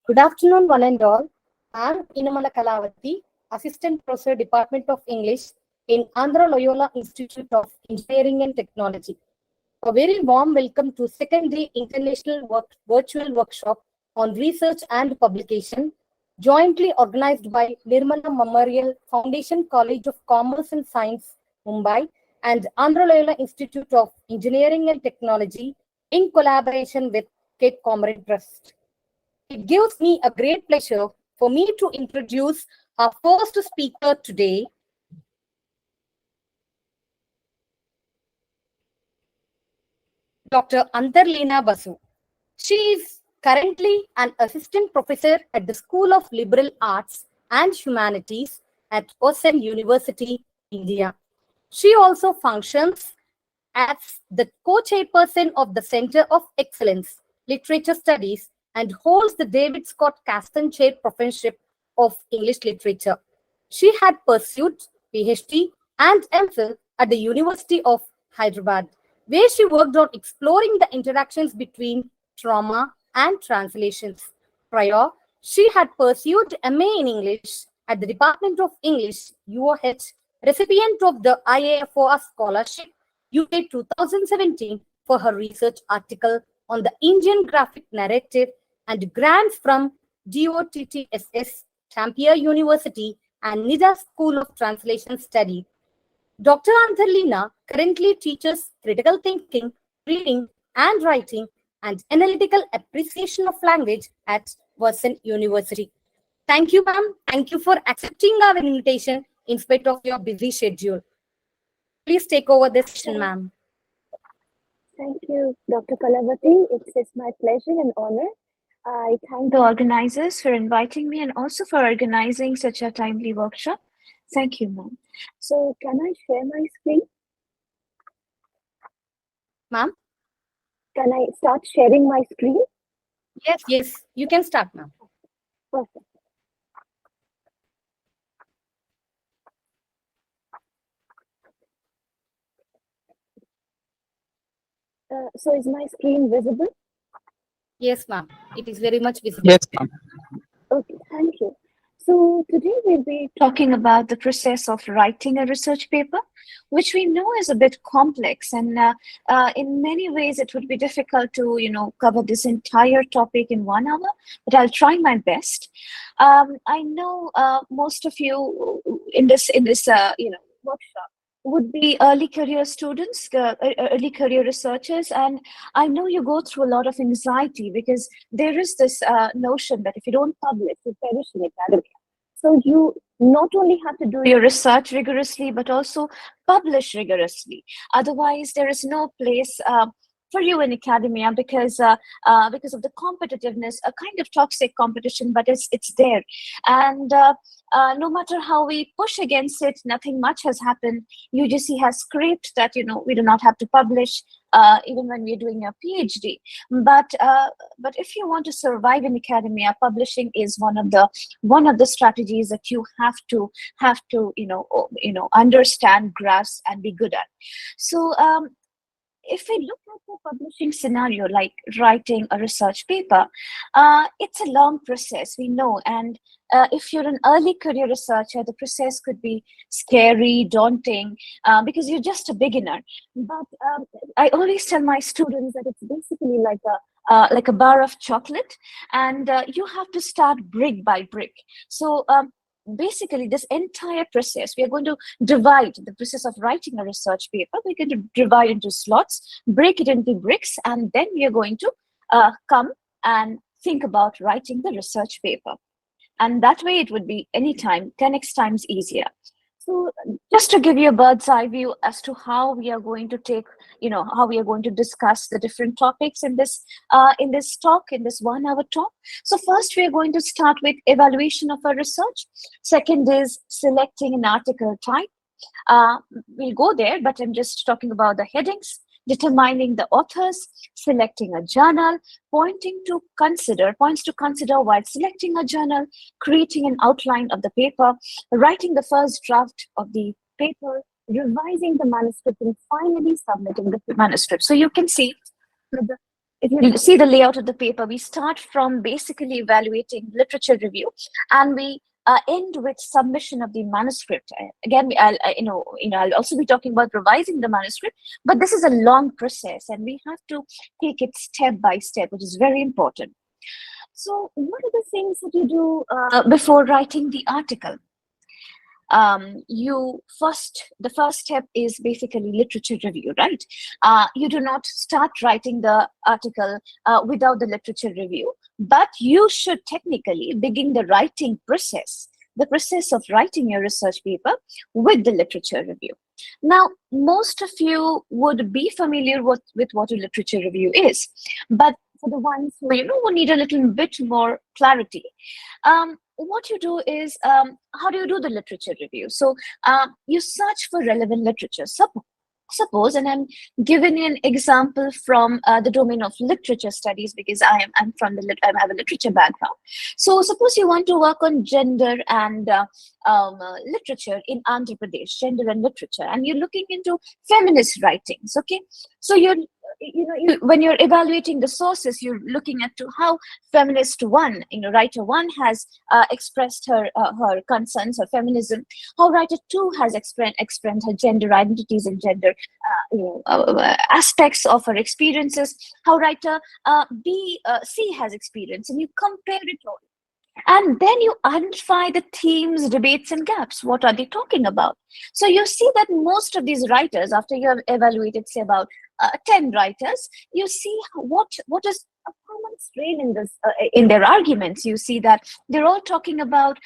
Good afternoon, one and all. I'm Inamala Kalavati, Assistant Professor, Department of English in Andhra Loyola Institute of Engineering and Technology. A very warm welcome to second day International Virtual Workshop on Research and Publication, jointly organized by Nirmala Memorial Foundation College of Commerce and Science, Mumbai, and Andhra Loyola Institute of Engineering and Technology in collaboration with Cape Comorin Trust. It gives me a great pleasure for me to introduce our first speaker today, Dr. Antarleena Basu. She is currently an assistant professor at the School of Liberal Arts and Humanities at OSEM University, India. She also functions as the co-chairperson of the Center of Excellence, Literature Studies, and holds the David Scott Caston Chair Professorship of English Literature. She had pursued PhD and MPhil at the University of Hyderabad, where she worked on exploring the interactions between trauma and translations. Prior, she had pursued MA in English at the Department of English, UOH, recipient of the IAFOR Scholarship UK 2017 for her research article on the Indian graphic narrative, and grants from DOTTSS, Tampere University, and NIDA School of Translation Study. Dr. Antarleena currently teaches critical thinking, reading and writing, and analytical appreciation of language at Worcester University. Thank you, ma'am. Thank you for accepting our invitation in spite of your busy schedule. Please take over this session, ma'am. Thank you, Dr. Kalavati. It's my pleasure and honor. I thank the organizers for inviting me and also for organizing such a timely workshop. Thank you, ma'am. So can I share my screen? Ma'am? Can I start sharing my screen? Yes, you can start, ma'am. Perfect. So is my screen visible? Yes, ma'am. It is very much visible. Yes, ma'am. Okay, thank you. So today we'll be talking about the process of writing a research paper, which we know is a bit complex, and in many ways it would be difficult to cover this entire topic in 1 hour, but I'll try my best. I know most of you in this workshop would be early career students, early career researchers, and I know you go through a lot of anxiety because there is this notion that if you don't publish, you perish in academia. So you not only have to do your research rigorously, but also publish rigorously. Otherwise, there is no place for you in academia because of the competitiveness, a kind of toxic competition, but it's there. And no matter how we push against it, nothing much has happened. UGC has scraped that, we do not have to publish even when we're doing a PhD. But if you want to survive in academia, publishing is one of the strategies that you have to understand, grasp, and be good at. So if we look at the publishing scenario, like writing a research paper, it's a long process, we know. And if you're an early career researcher, the process could be scary, daunting, because you're just a beginner. But I always tell my students that it's basically like a bar of chocolate, and you have to start brick by brick. So basically, this entire process, we are going to divide the process of writing a research paper. We're going to divide into slots, break it into bricks, and then we are going to come and think about writing the research paper. And that way it would be anytime 10x times easier. So just to give you a bird's eye view as to how we are going to how we are going to discuss the different topics in this talk, in this 1 hour talk. So first we are going to start with evaluation of our research. Second is selecting an article type. We'll go there, but I'm just talking about the headings. Determining the authors, selecting a journal, points to consider while selecting a journal, creating an outline of the paper, writing the first draft of the paper, revising the manuscript, and finally submitting the manuscript. So you can see that the if you see the layout of the paper, we start from basically evaluating literature review, and we end with submission of the manuscript. Again, I'll also be talking about revising the manuscript, but this is a long process, and we have to take it step by step, which is very important. So, what are the things that you do before writing the article? The first step is basically literature review, right? You do not start writing the article without the literature review, but you should technically begin the writing process, the process of writing your research paper with the literature review. Now, most of you would be familiar with what a literature review is, but for the ones who who need a little bit more clarity, what you do is, how do you do the literature review? So you search for relevant literature. Suppose, and I'm giving an example from the domain of literature studies, because I have a literature background. So suppose you want to work on gender and literature in Andhra Pradesh, gender and literature, and you're looking into feminist writings. Okay, so when you're evaluating the sources, you're looking at to how feminist one, writer one has expressed her concerns, her feminism, how writer two has expressed her gender identities and gender aspects of her experiences, how writer C has experienced, and you compare it all. And then you identify the themes, debates, and gaps. What are they talking about? So you see that most of these writers, after you have evaluated, say, about 10 writers, you see what is a common strain in their arguments. You see that they're all talking about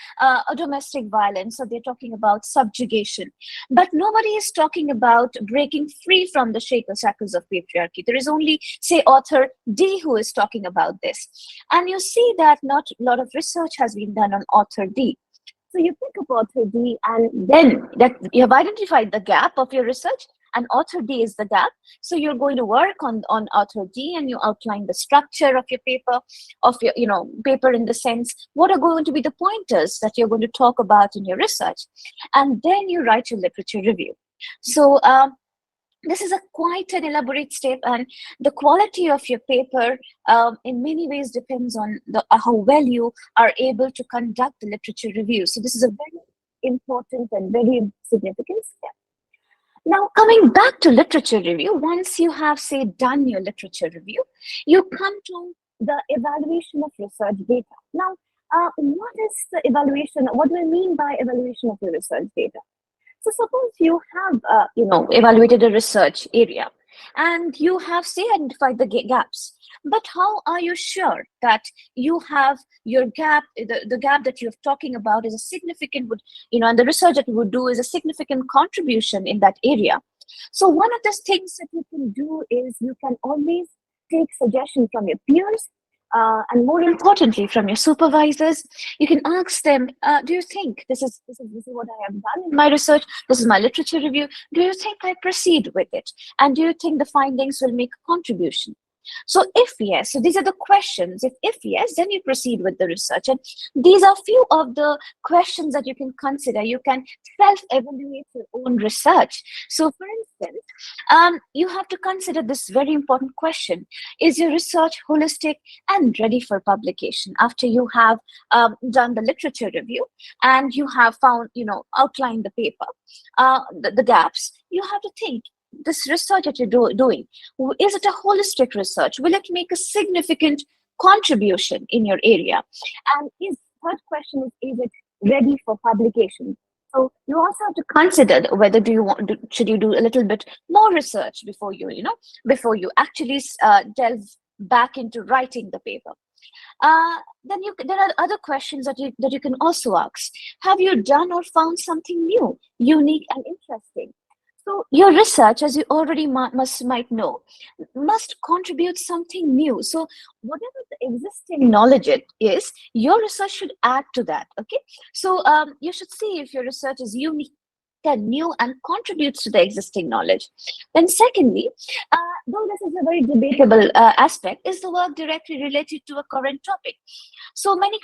domestic violence, or they're talking about subjugation, but nobody is talking about breaking free from the shackles of patriarchy. There is only, say, author D who is talking about this, and you see that not a lot of research has been done on author D. So you pick up author D, and then that you have identified the gap of your research, and author D is the gap. So you're going to work on author D, and you outline the structure of your paper, paper in the sense, what are going to be the pointers that you're going to talk about in your research, and then you write your literature review. So this is quite an elaborate step, and the quality of your paper in many ways depends on how well you are able to conduct the literature review. So this is a very important and very significant step. Now, coming back to literature review, once you have, say, done your literature review, you come to the evaluation of research data. Now, what is the evaluation? What do I mean by evaluation of your research data? So suppose you have, evaluated a research area, and you have, say, identified the gaps. But how are you sure that you have your gap, the gap that you're talking about is a significant, and the research that you would do is a significant contribution in that area? So one of the things that you can do is you can always take suggestions from your peers, and more importantly, from your supervisors. You can ask them, do you think this is what I have done in my research? This is my literature review. Do you think I proceed with it? And do you think the findings will make a contribution? So if yes, so these are the questions. If yes, then you proceed with the research. And these are few of the questions that you can consider. You can self-evaluate your own research. So for instance, you have to consider this very important question. Is your research holistic and ready for publication? After you have done the literature review and you have found, outlined the paper, the gaps, you have to think, this research that you're doing, is it a holistic research? Will it make a significant contribution in your area? And third question is it ready for publication? So you also have to consider whether should you do a little bit more research before you actually delve back into writing the paper. Then there are other questions that you can also ask. Have you done or found something new, unique, and interesting? So your research, as you already might know, must contribute something new. So whatever the existing knowledge is, your research should add to that. Okay, so you should see if your research is unique and new and contributes to the existing knowledge. Then secondly, though this is a very debatable aspect, is the work directly related to a current topic? So many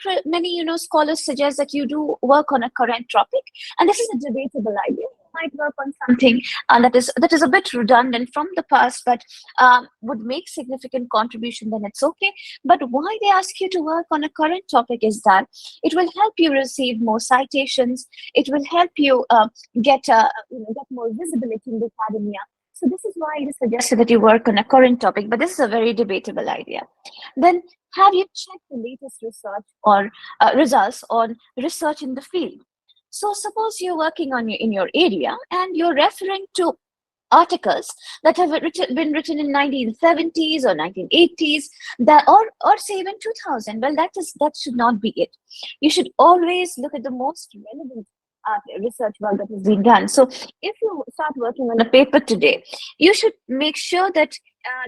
scholars suggest that you do work on a current topic, and this is a debatable idea. You might work on something that is a bit redundant from the past, but would make significant contribution. Then it's okay. But why they ask you to work on a current topic is that it will help you receive more citations. It will help you get more visibility in the academia. So this is why it is suggested that you work on a current topic, but this is a very debatable idea. Then have you checked the latest research or results on research in the field? So suppose you're working on in your area and you're referring to articles that have been written in 1970s or 1980s, or say even 2000. Well, that should not be it. You should always look at the most relevant research work that has been done. So if you start working on a paper today, you should make sure that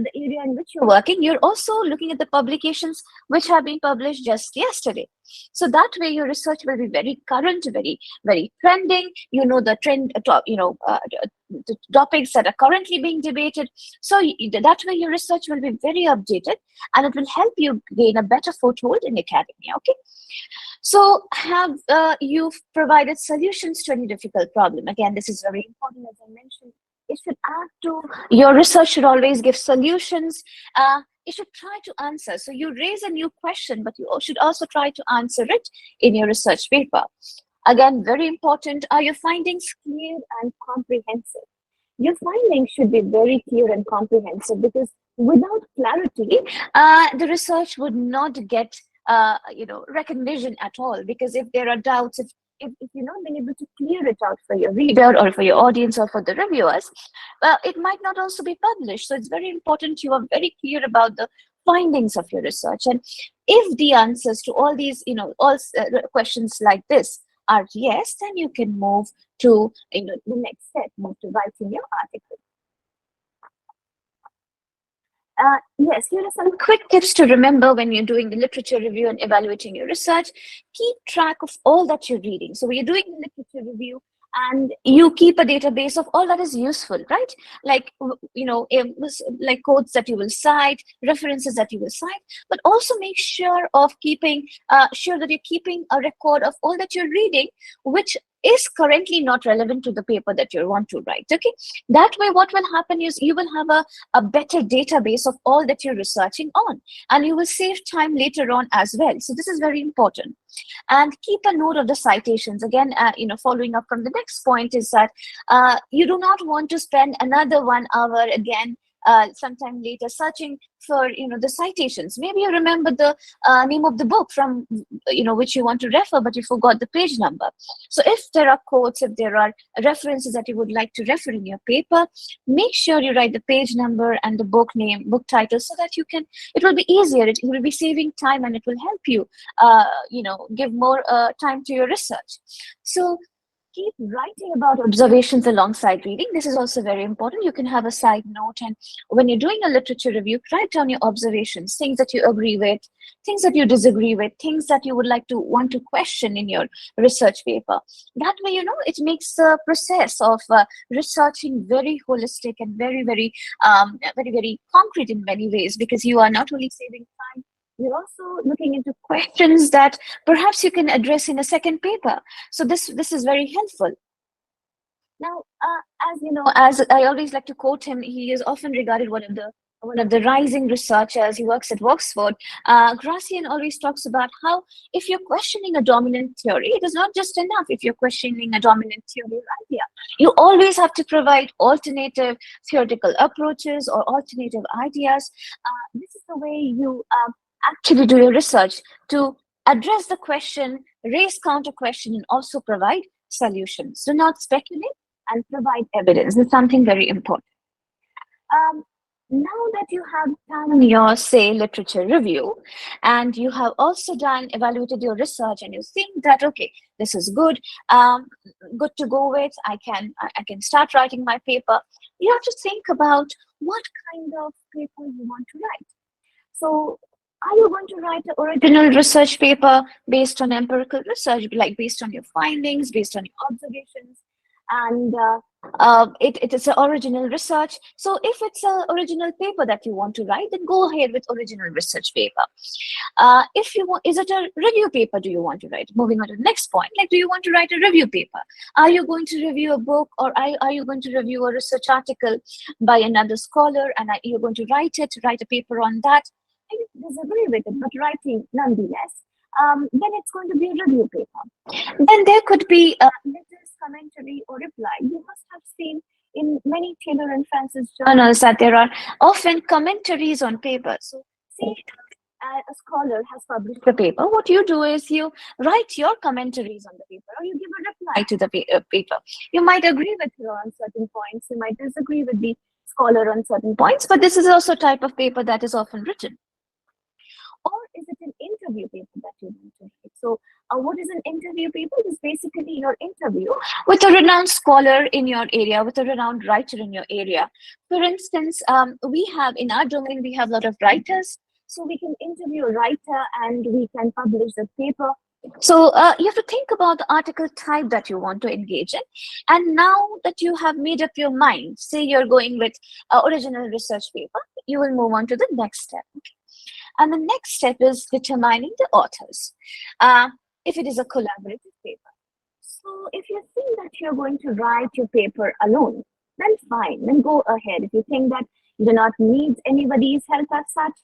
the area in which you're working, you're also looking at the publications which have been published just yesterday. So that way your research will be very current, very, very trending. You know the trend, the topics that are currently being debated. So that way your research will be very updated, and it will help you gain a better foothold in academia. Okay. So have you provided solutions to any difficult problem? Again, this is very important, as I mentioned. It should add to your research, should always give solutions. It should try to answer. So you raise a new question, but you should also try to answer it in your research paper. Again, very important. Are your findings clear and comprehensive? Your findings should be very clear and comprehensive, because without clarity, the research would not get recognition at all. Because if there are doubts, if you're not being able to clear it out for your reader or for your audience or for the reviewers, well, it might not also be published. So it's very important you are very clear about the findings of your research. And if the answers to all these, questions like this are yes, then you can move to the next step, move to writing your article. Yes, here are some quick tips to remember when you're doing the literature review and evaluating your research. Keep track of all that you're reading. So when you're doing the literature review, and you keep a database of all that is useful, right? Like, like quotes that you will cite, references that you will cite, but also make sure of keeping sure that you're keeping a record of all that you're reading, which is currently not relevant to the paper that you want to write. Okay, that way what will happen is you will have a better database of all that you're researching on, and you will save time later on as well. So this is very important. And keep a note of the citations. Again, following up from the next point is that you do not want to spend another 1 hour again sometime later searching for the citations. Maybe you remember the name of the book from which you want to refer, but you forgot the page number. So if there are quotes, if there are references that you would like to refer in your paper, make sure you write the page number and the book name, book title, so that it will be easier. It will be saving time, and it will help you give more time to your research. So keep writing about observations alongside reading. This is also very important. You can have a side note, and when you're doing a literature review, write down your observations, things that you agree with, things that you disagree with, things that you would want to question in your research paper. That way, it makes the process of researching very holistic and very, very, very, very concrete in many ways, because you are not only saving time, you're also looking into questions that perhaps you can address in a second paper. So this is very helpful. Now, as I always like to quote him, he is often regarded one of the rising researchers. He works at Oxford. Gracian always talks about how if you're questioning a dominant theory, it is not just enough if you're questioning a dominant theory or idea. You always have to provide alternative theoretical approaches or alternative ideas. This is the way you actually do your research, to address the question, raise counter question, and also provide solutions. Do not speculate, and provide evidence. This is something very important. Now that you have done your, say, literature review, and you have also evaluated your research, and you think that, okay, this is good, good to go with, I can start writing my paper, you have to think about what kind of paper you want to write. So are you going to write an original research paper based on empirical research, like based on your findings, based on your observations? and it is an original research. So if it's an original paper that you want to write, then go ahead with original research paper. If you want, is it a review paper do you want to write? Moving on to the next point, like, do you want to write a review paper? Are you going to review a book, or are you going to review a research article by another scholar, and you're going to write a paper on that? I disagree with it, but writing nonetheless. Then it's going to be a review paper. Then there could be letters, commentary, or reply. You must have seen in many Taylor and Francis journals that there are often commentaries on paper. So, say a scholar has published a paper, what you do is you write your commentaries on the paper, or you give a reply to the paper. You might agree with her on certain points, you might disagree with the scholar on certain points, but this is also a type of paper that is often written. Or is it an interview paper that you want to write? So what is an interview paper? It is basically your interview with a renowned scholar in your area, with a renowned writer in your area. For instance, we have in our domain, we have a lot of writers. So we can interview a writer and we can publish the paper. So you have to think about the article type that you want to engage in. And now that you have made up your mind, say you're going with original research paper, you will move on to the next step. Okay? And the next step is determining the authors, if it is a collaborative paper. So if you think that you're going to write your paper alone, then fine, then go ahead. If you think that you do not need anybody's help as such,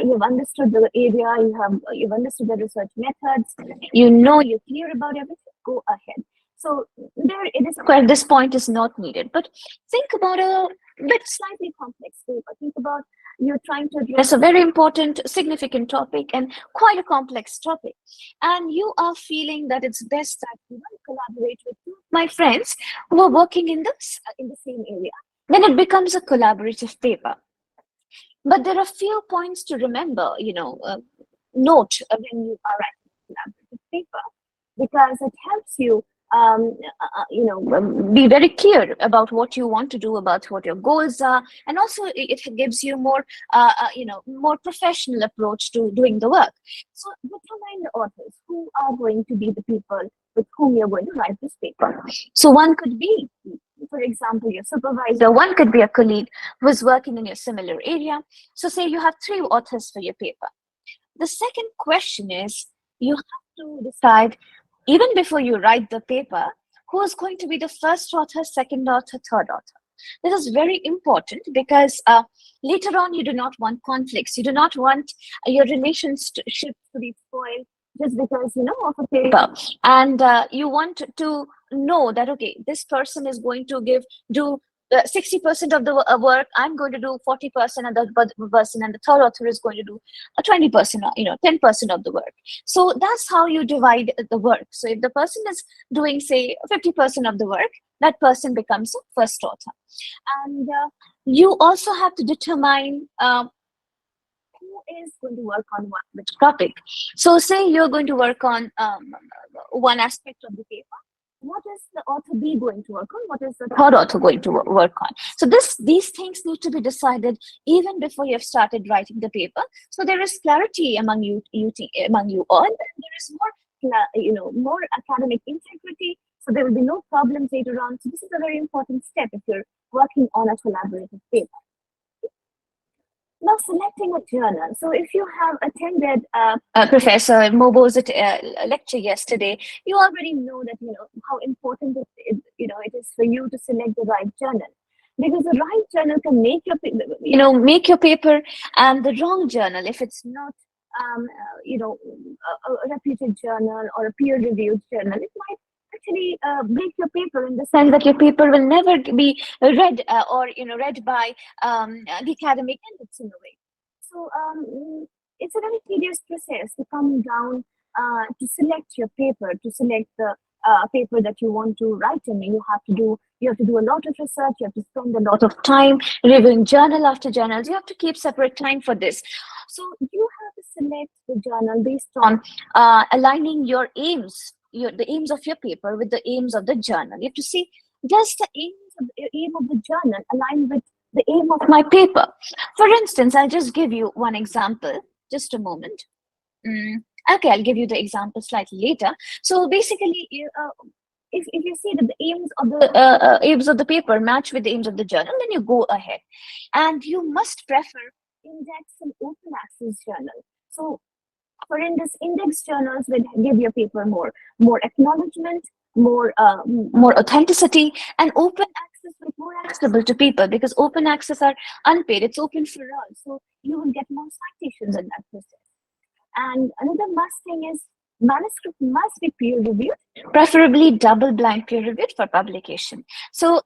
you've understood the area, you've understood the research methods, you're clear about everything, go ahead. So there it is, where this point is not needed. But think about a bit slightly complex paper. Think about you're trying to address a very important, significant topic and quite a complex topic. And you are feeling that it's best that you collaborate with two of my friends who are working in the same area. Then it becomes a collaborative paper. But there are few points to remember, note when you are writing a collaborative paper, because it helps you be very clear about what you want to do, about what your goals are, and also it gives you more more professional approach to doing the work. So determine the authors who are going to be the people with whom you're going to write this paper. So one could be, for example, your supervisor, one could be a colleague who is working in your similar area. So say you have 3 authors for your paper. The second question is, you have to decide, even before you write the paper, who is going to be the first author, second author, third author. This is very important because later on you do not want conflicts. You do not want your relationship to be spoiled just because, of a paper. And you want to know that, okay, this person is going to do 60% of the work, I'm going to do 40%, and the person and the third author is going to do 20%, 10% of the work. So that's how you divide the work. So if the person is doing, say, 50% of the work, that person becomes a first author. And you also have to determine who is going to work on which topic. So say you're going to work on one aspect of the paper. What is the author B going to work on? What is the third author going to work on? So these things need to be decided even before you have started writing the paper. So there is clarity among you all, and there is more academic integrity. So there will be no problems later on. So this is a very important step if you're working on a collaborative paper. Now, selecting a journal. So if you have attended Professor Mobo's lecture yesterday, you already know that, how important it is for you to select the right journal. Because the right journal can make your paper, and the wrong journal, if it's not, a reputed journal or a peer-reviewed journal, it might actually break your paper, in the sense that your paper will never be read read by the academic entities in a way. So it's a very tedious process to come down to select your paper, to select the paper that you want to write in. You have to do a lot of research. You have to spend a lot of time reviewing journal after journal. You have to keep separate time for this. So you have to select the journal based on aligning your aims. The aims of your paper with the aims of the journal. You have to see, does the aim of the journal align with the aim of my paper? For instance, I'll just give you one example. Just a moment. Okay, I'll give you the example slightly later. So basically, if you see that the aims of the paper match with the aims of the journal, then you go ahead. And you must prefer index and open access journal. So for instance, index journals will give your paper more acknowledgement, more authenticity, and open access will be more accessible to people, because open access are unpaid. It's open for all, so you will get more citations in that process. And another must thing is manuscript must be peer reviewed, preferably double blind peer reviewed for publication. So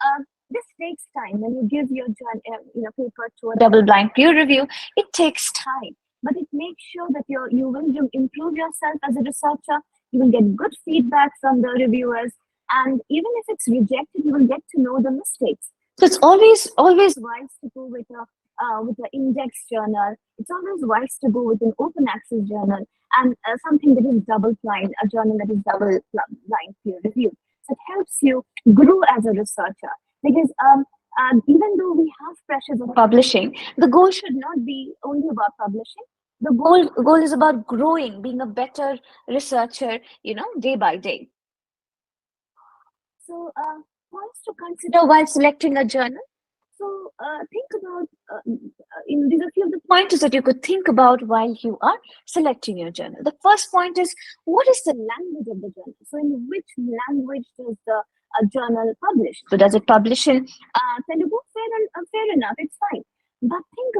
this takes time. When you give your paper to a double blind peer review, it takes time, but it makes sure that you will improve yourself as a researcher. You will get good feedback from the reviewers, and even if it's rejected, you will get to know the mistakes. So it's always wise to go with an index journal. It's always wise to go with an open access journal, and something that is double blind, a journal that is double blind peer reviewed. So it helps you grow as a researcher, because even though we have pressures of publishing, the goal should not be only about publishing. The goal is about growing, being a better researcher, day by day. So points to consider while selecting a journal. So think about, these are a few of the pointers that you could think about while you are selecting your journal. The first point is, what is the language of the journal? So in which language does the journal publish? So does it publish in Telugu? Fair enough, it's fine. But think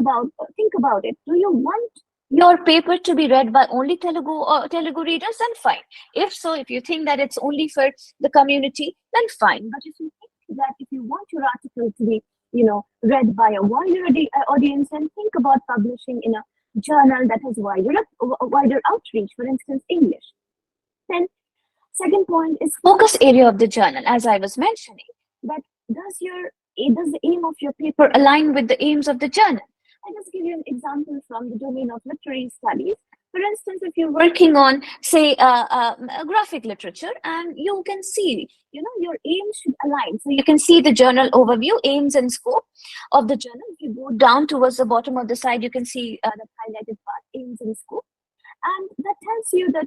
about it. Do you want your paper to be read by only Telugu readers? Then fine. If so, if you think that it's only for the community, then fine. But if you think that if you want your article to be read by a wider audience, and think about publishing in a journal that has wider outreach, for instance, English. Then, second point is focus area of the journal. As I was mentioning, that does the aim of your paper align with the aims of the journal? I'll just give you an example from the domain of literary studies. For instance, if you're working on, say, graphic literature, and you can see, your aims should align. So you can see the journal overview, aims and scope of the journal. If you go down towards the bottom of the slide, you can see the highlighted part, aims and scope. And that tells you that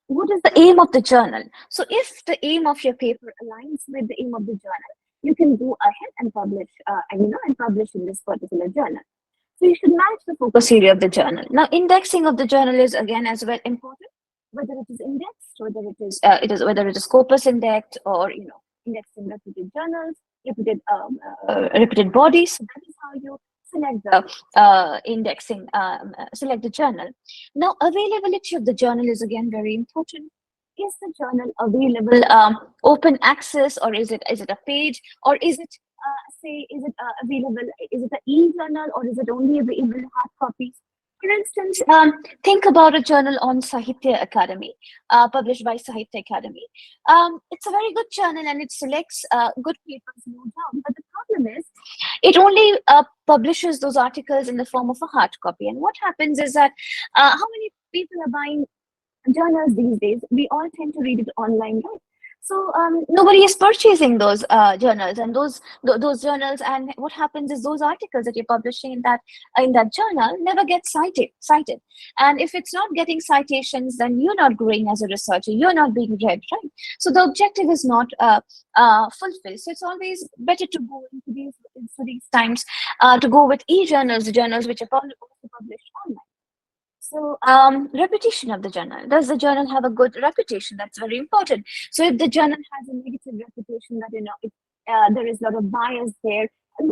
what is the aim of the journal. So if the aim of your paper aligns with the aim of the journal, you can go ahead and publish, and publish in this particular journal. So you should match the focus area of the journal. Now, indexing of the journal is again as well important, whether it is indexed, whether it is Scopus indexed, or indexing reputed journals, reputed bodies. So that is how you select the indexing, select the journal. Now, availability of the journal is again very important. Is the journal available open access, or is it a page, or is it available? Is it an e-journal, or is it only available in hard copies? For instance, think about a journal on Sahitya Academy, published by Sahitya Academy. It's a very good journal, and it selects good papers, no doubt. But the problem is, it only publishes those articles in the form of a hard copy. And what happens is that how many people are buying journals these days? We all tend to read it online, right? So nobody is purchasing those journals, and those journals. And what happens is, those articles that you're publishing in that journal never get cited. And if it's not getting citations, then you're not growing as a researcher. You're not being read, right? So the objective is not fulfilled. So it's always better to go into these times to go with e-journals, journals which are also published online. So reputation of the journal. Does the journal have a good reputation? That's very important. So if the journal has a negative reputation, that there is a lot of bias there,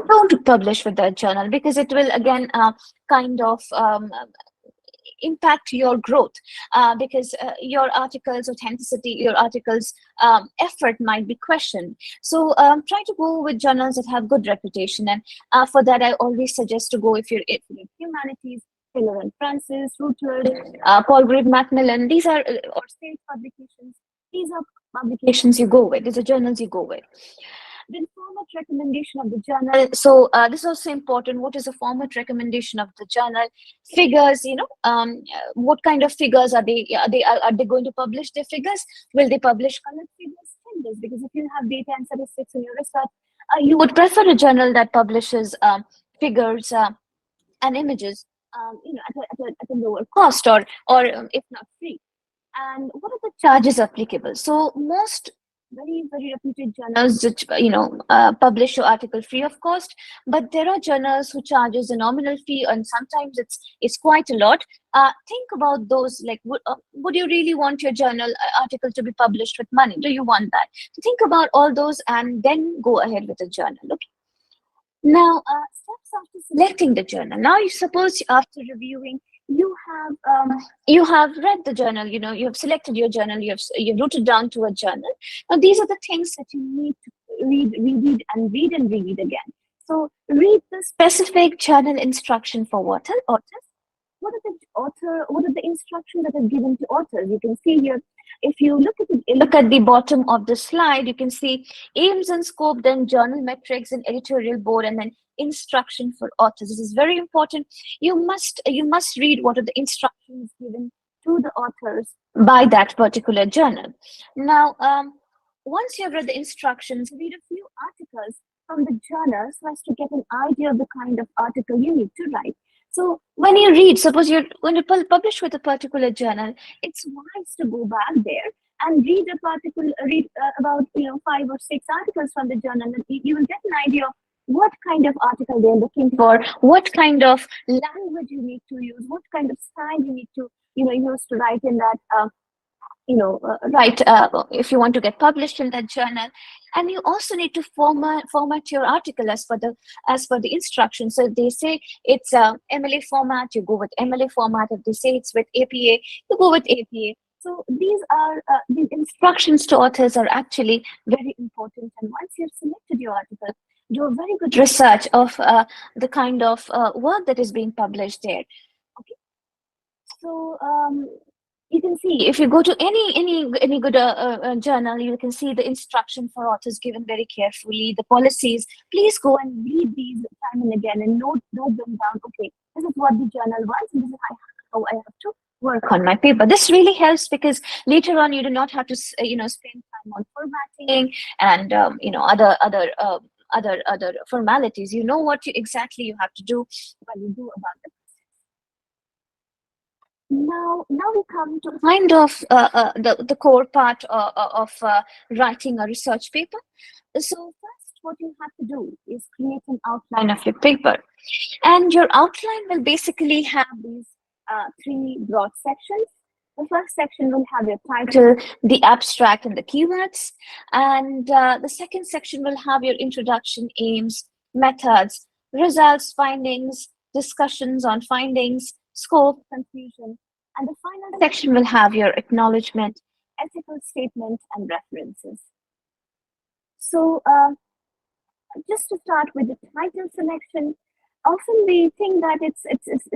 don't publish with that journal, because it will again kind of impact your growth, because your article's authenticity, your article's effort might be questioned. So try to go with journals that have good reputation. And for that, I always suggest to go, if you're in humanities, Taylor and Francis, Routledge, Palgrave Macmillan. These are or state publications. These are publications you go with. These are journals you go with. Then format recommendation of the journal. So this is also important. What is the format recommendation of the journal? Figures. What kind of figures are they? Are they going to publish their figures? Will they publish colored figures? Because if you have data and statistics in your research, you would prefer a journal that publishes figures and images. At a lower cost, or if not free. And what are the charges applicable? So most very reputed journals that publish your article free of cost, but there are journals who charges a nominal fee, and sometimes it's quite a lot. Think about those. Like, would you really want your journal article to be published with money? Do you want that? So think about all those and then go ahead with a journal. Okay. Now, steps after selecting the journal. Now, you suppose after reviewing, you have read the journal. You have selected your journal. You've wrote it down to a journal. Now, these are the things that you need to read and reread again. So, read the specific journal instruction for authors. What are the instructions that are given to authors? You can see here, if you look at the bottom of the slide, you can see aims and scope, then journal metrics and editorial board, and then instruction for authors. This is very important. You must read what are the instructions given to the authors by that particular journal. Now, once you have read the instructions, read a few articles from the journal so as to get an idea of the kind of article you need to write. So when you read, suppose you're going to publish with a particular journal, it's wise to go back there and read about 5 or 6 articles from the journal, and you will get an idea of what kind of article they're looking for, what kind of language you need to use, what kind of style you need to use to write in that if you want to get published in that journal. And you also need to format your article as per the instructions. So if they say it's MLA format, you go with MLA format. If they say it's with APA, you go with APA. So these instructions to authors are actually very important. And once you've selected your article, do a very good research of the kind of work that is being published there. Okay. So you can see, if you go to any good journal, you can see the instruction for authors given very carefully, the policies. Please go and read these time and again and note them down. Okay, this is what the journal wants, and this is how I have to work on my paper. This really helps because later on you do not have to spend time on formatting and other formalities. You know what exactly you have to do while you do about it. Now we come to kind of the core part of writing a research paper. So first, what you have to do is create an outline of your paper, and your outline will basically have these 3 broad sections. The first section will have your title, the abstract, and the keywords, and the second section will have your introduction, aims, methods, results, findings, discussions on findings, scope, conclusion, and the final section will have your acknowledgement, ethical statement, and references. So just to start with the title selection, often we think that it's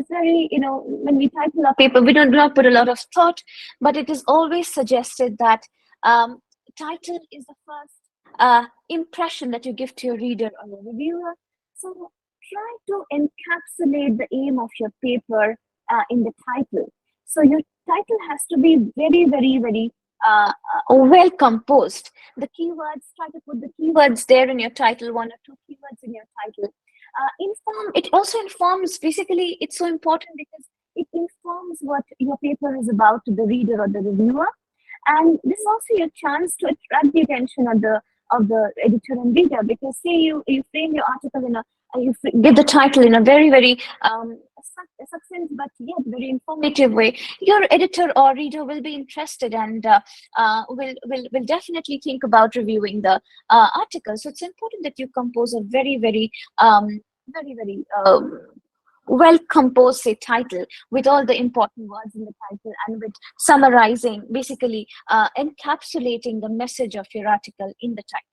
very, when we title our paper, we do not put a lot of thought, but it is always suggested that title is the first impression that you give to your reader or your reviewer. So try to encapsulate the aim of your paper in the title. So your title has to be very, very, very well composed. The keywords, try to put the keywords there in your title, 1 or 2 keywords in your title. It also informs, basically, it's so important because it informs what your paper is about to the reader or the reviewer. And this is also your chance to attract the attention of the editor and reader, because say you frame your article you give the title in a very, very succinct but yet very informative way, your editor or reader will be interested and will definitely think about reviewing the article. So it's important that you compose a very, very well composed title with all the important words in the title and with summarizing, basically encapsulating the message of your article in the title.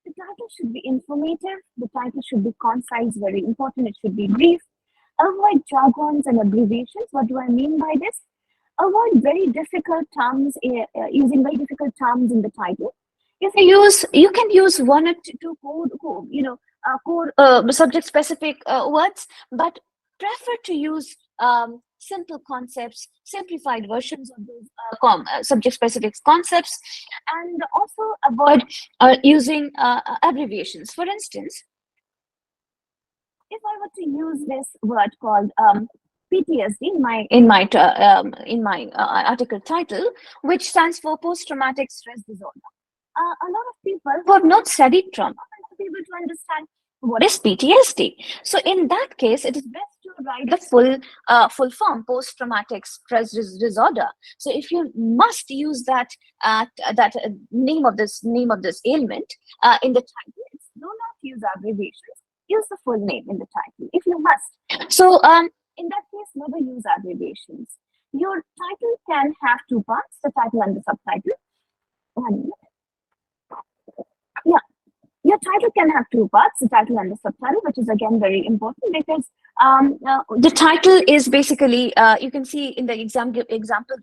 The title should be informative. The title should be concise, very important. It should be brief. Avoid jargons and abbreviations. What do I mean by this? Avoid very difficult terms, using very difficult terms in the title. You can use 1 or 2 core subject-specific words, but prefer to use simple concepts, simplified versions of those subject-specific concepts, and also avoid using abbreviations. For instance, if I were to use this word called PTSD in my article title, which stands for post-traumatic stress disorder. a lot of people who have not studied trauma are not able to understand what is PTSD. So in that case, it is best to write the full form, post-traumatic stress disorder. So if you must use that name of this ailment in the title, do not use abbreviations. Use the full name in the title if you must. So in that case, never use abbreviations. Your title can have two parts: the title and the subtitle. Yeah, your title can have two parts, the title and the subtitle, which is again very important because the title is basically, you can see in the example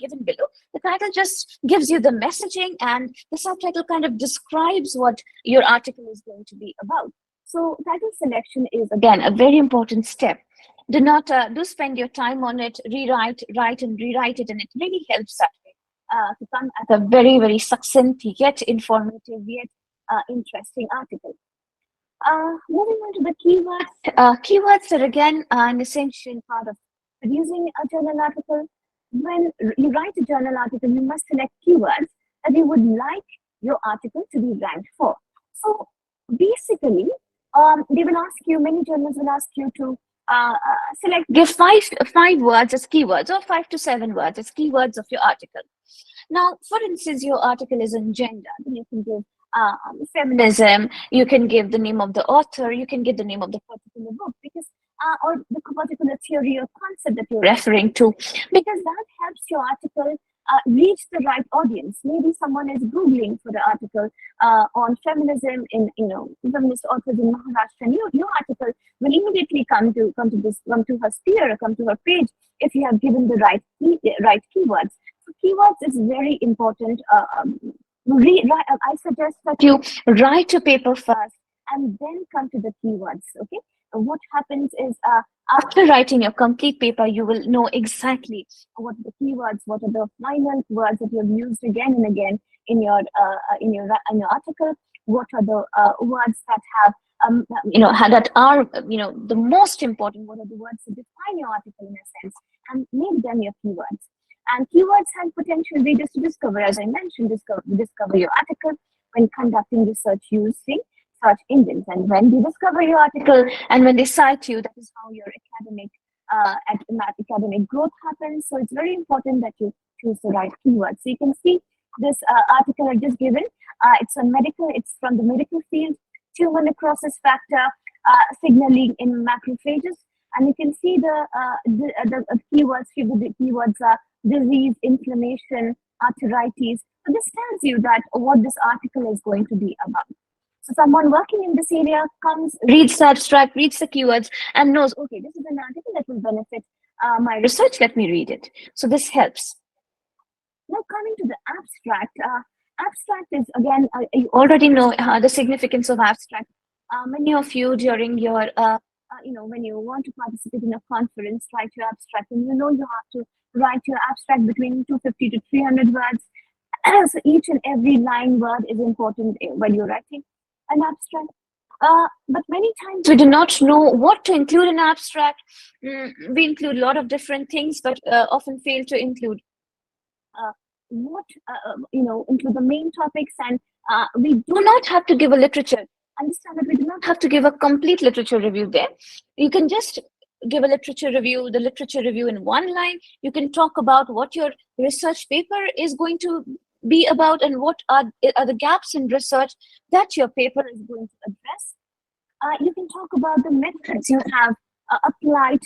given below, the title just gives you the messaging and the subtitle kind of describes what your article is going to be about. So title selection is again a very important step. Do not do spend your time on it, write and rewrite it, and it really helps that way to come at a very, very succinct yet informative yet interesting article. Moving on to the keywords. Keywords are again an essential part of producing a journal article. When you write a journal article, you must select keywords that you would like your article to be ranked for. So basically, they will ask you, many journals will ask you to give five words as keywords, or 5 to 7 words as keywords of your article. Now, for instance, your article is on gender, then you can give feminism, you can give the name of the author, you can give the name of the particular book, because or the particular theory or concept that you're referring to, because that helps your article reach the right audience. Maybe someone is Googling for the article on feminism in, feminist authors in Maharashtra, and your article will immediately come to her sphere, or come to her page if you have given the right keywords. So keywords is very important. I suggest that you write a paper first and then come to the keywords. Okay. What happens is after writing your complete paper, you will know exactly what the keywords, what are the final words that you have used again and again in your article. What are the words that have that are the most important? What are the words that define your article in a sense, and make them your keywords. And keywords have potential readers to discover, as I mentioned, discover your article when conducting research using search engines. And when they discover your article and when they cite you, that is how your academic growth happens. So it's very important that you choose the right keywords. So you can see this article I just given. It's on medical. It's from the medical field. Tumor necrosis factor signaling in macrophages. And you can see the keywords. The keywords are disease, inflammation, arthritis. So this tells you that what this article is going to be about. So someone working in this area comes, reads the abstract, reads the keywords, and knows, okay, this is an article that will benefit my research. Let me read it. So this helps. Now coming to the abstract. Abstract is, again, you already know the significance of abstract. Many of you during your, when you want to participate in a conference, write your abstract, and you have to write your abstract between 250 to 300 words. So each and every word is important when you're writing an abstract. But many times we do not know what to include in abstract. We include a lot of different things, but often fail to include include the main topics. And we do not have to give a literature. Understand that we do not have to give a complete literature review there. You can just give a literature review, the literature review in one line. You can talk about what your research paper is going to be about and what are the gaps in research that your paper is going to address. You can talk about the methods you have applied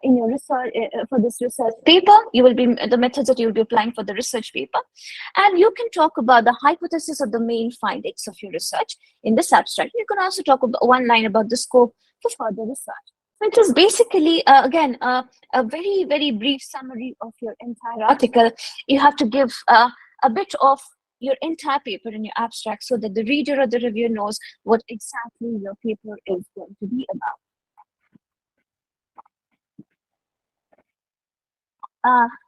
in your research for this research paper. The methods that you will be applying for the research paper. And you can talk about the hypothesis of the main findings of your research in this abstract. You can also talk about one line about the scope for further research. So it is basically, again, a very, very brief summary of your entire article. You have to give a bit of your entire paper in your abstract so that the reader or the reviewer knows what exactly your paper is going to be about.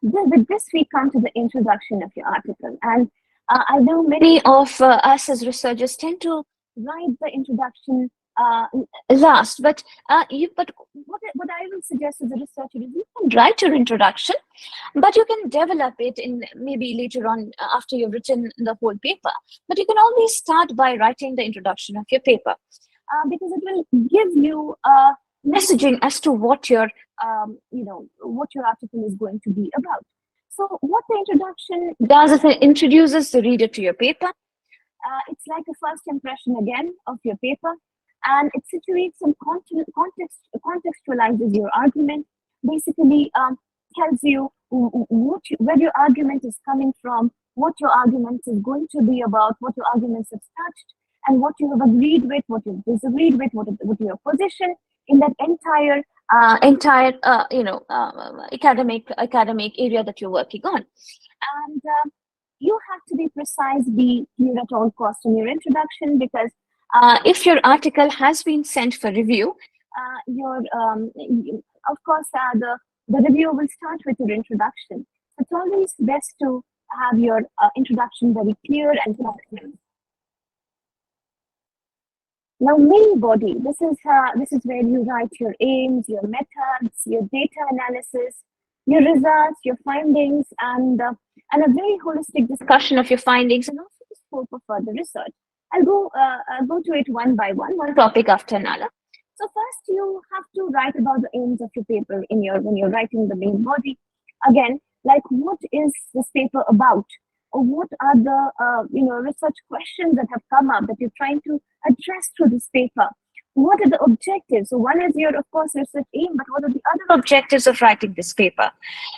With this, we come to the introduction of your article. And I know many of us as researchers tend to write the introduction last. But what I will suggest as a researcher is you can write your introduction, but you can develop it in maybe later on after you've written the whole paper. But you can always start by writing the introduction of your paper, because it will give you messaging as to what your what your article is going to be about. So what the introduction does is it introduces the reader to your paper. It's like a first impression again of your paper, and it situates and contextualizes your argument. Basically, tells you where your argument is coming from, what your argument is going to be about, what your arguments have touched, and what you have agreed with, what you've disagreed with, what your position in that entire academic area that you're working on. And you have to be precise, be clear at all costs in your introduction, because if your article has been sent for review, of course, the review will start with your introduction. So it's always best to have your introduction very clear and concise. Now, main body. This is where you write your aims, your methods, your data analysis, your results, your findings, and a very holistic discussion of your findings, and also the scope of further research. I'll go to it one by one topic after another. So first, you have to write about the aims of your paper when you're writing the main body. Again, like what is this paper about, or what are the research questions that have come up that you're trying to address through this paper? What are the objectives? So one is your, of course, research aim, but what are the other objectives of writing this paper?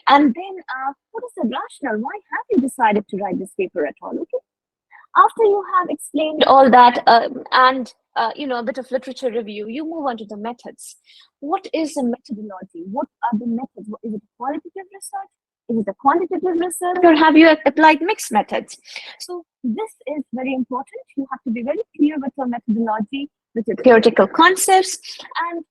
And then what is the rationale? Why have you decided to write this paper at all? Okay. After you have explained all that and a bit of literature review, you move on to the methods. What is the methodology? What are the methods? Is it qualitative research? Is it a quantitative research? Or have you applied mixed methods? So this is very important. You have to be very clear with your methodology, with your theoretical concepts, and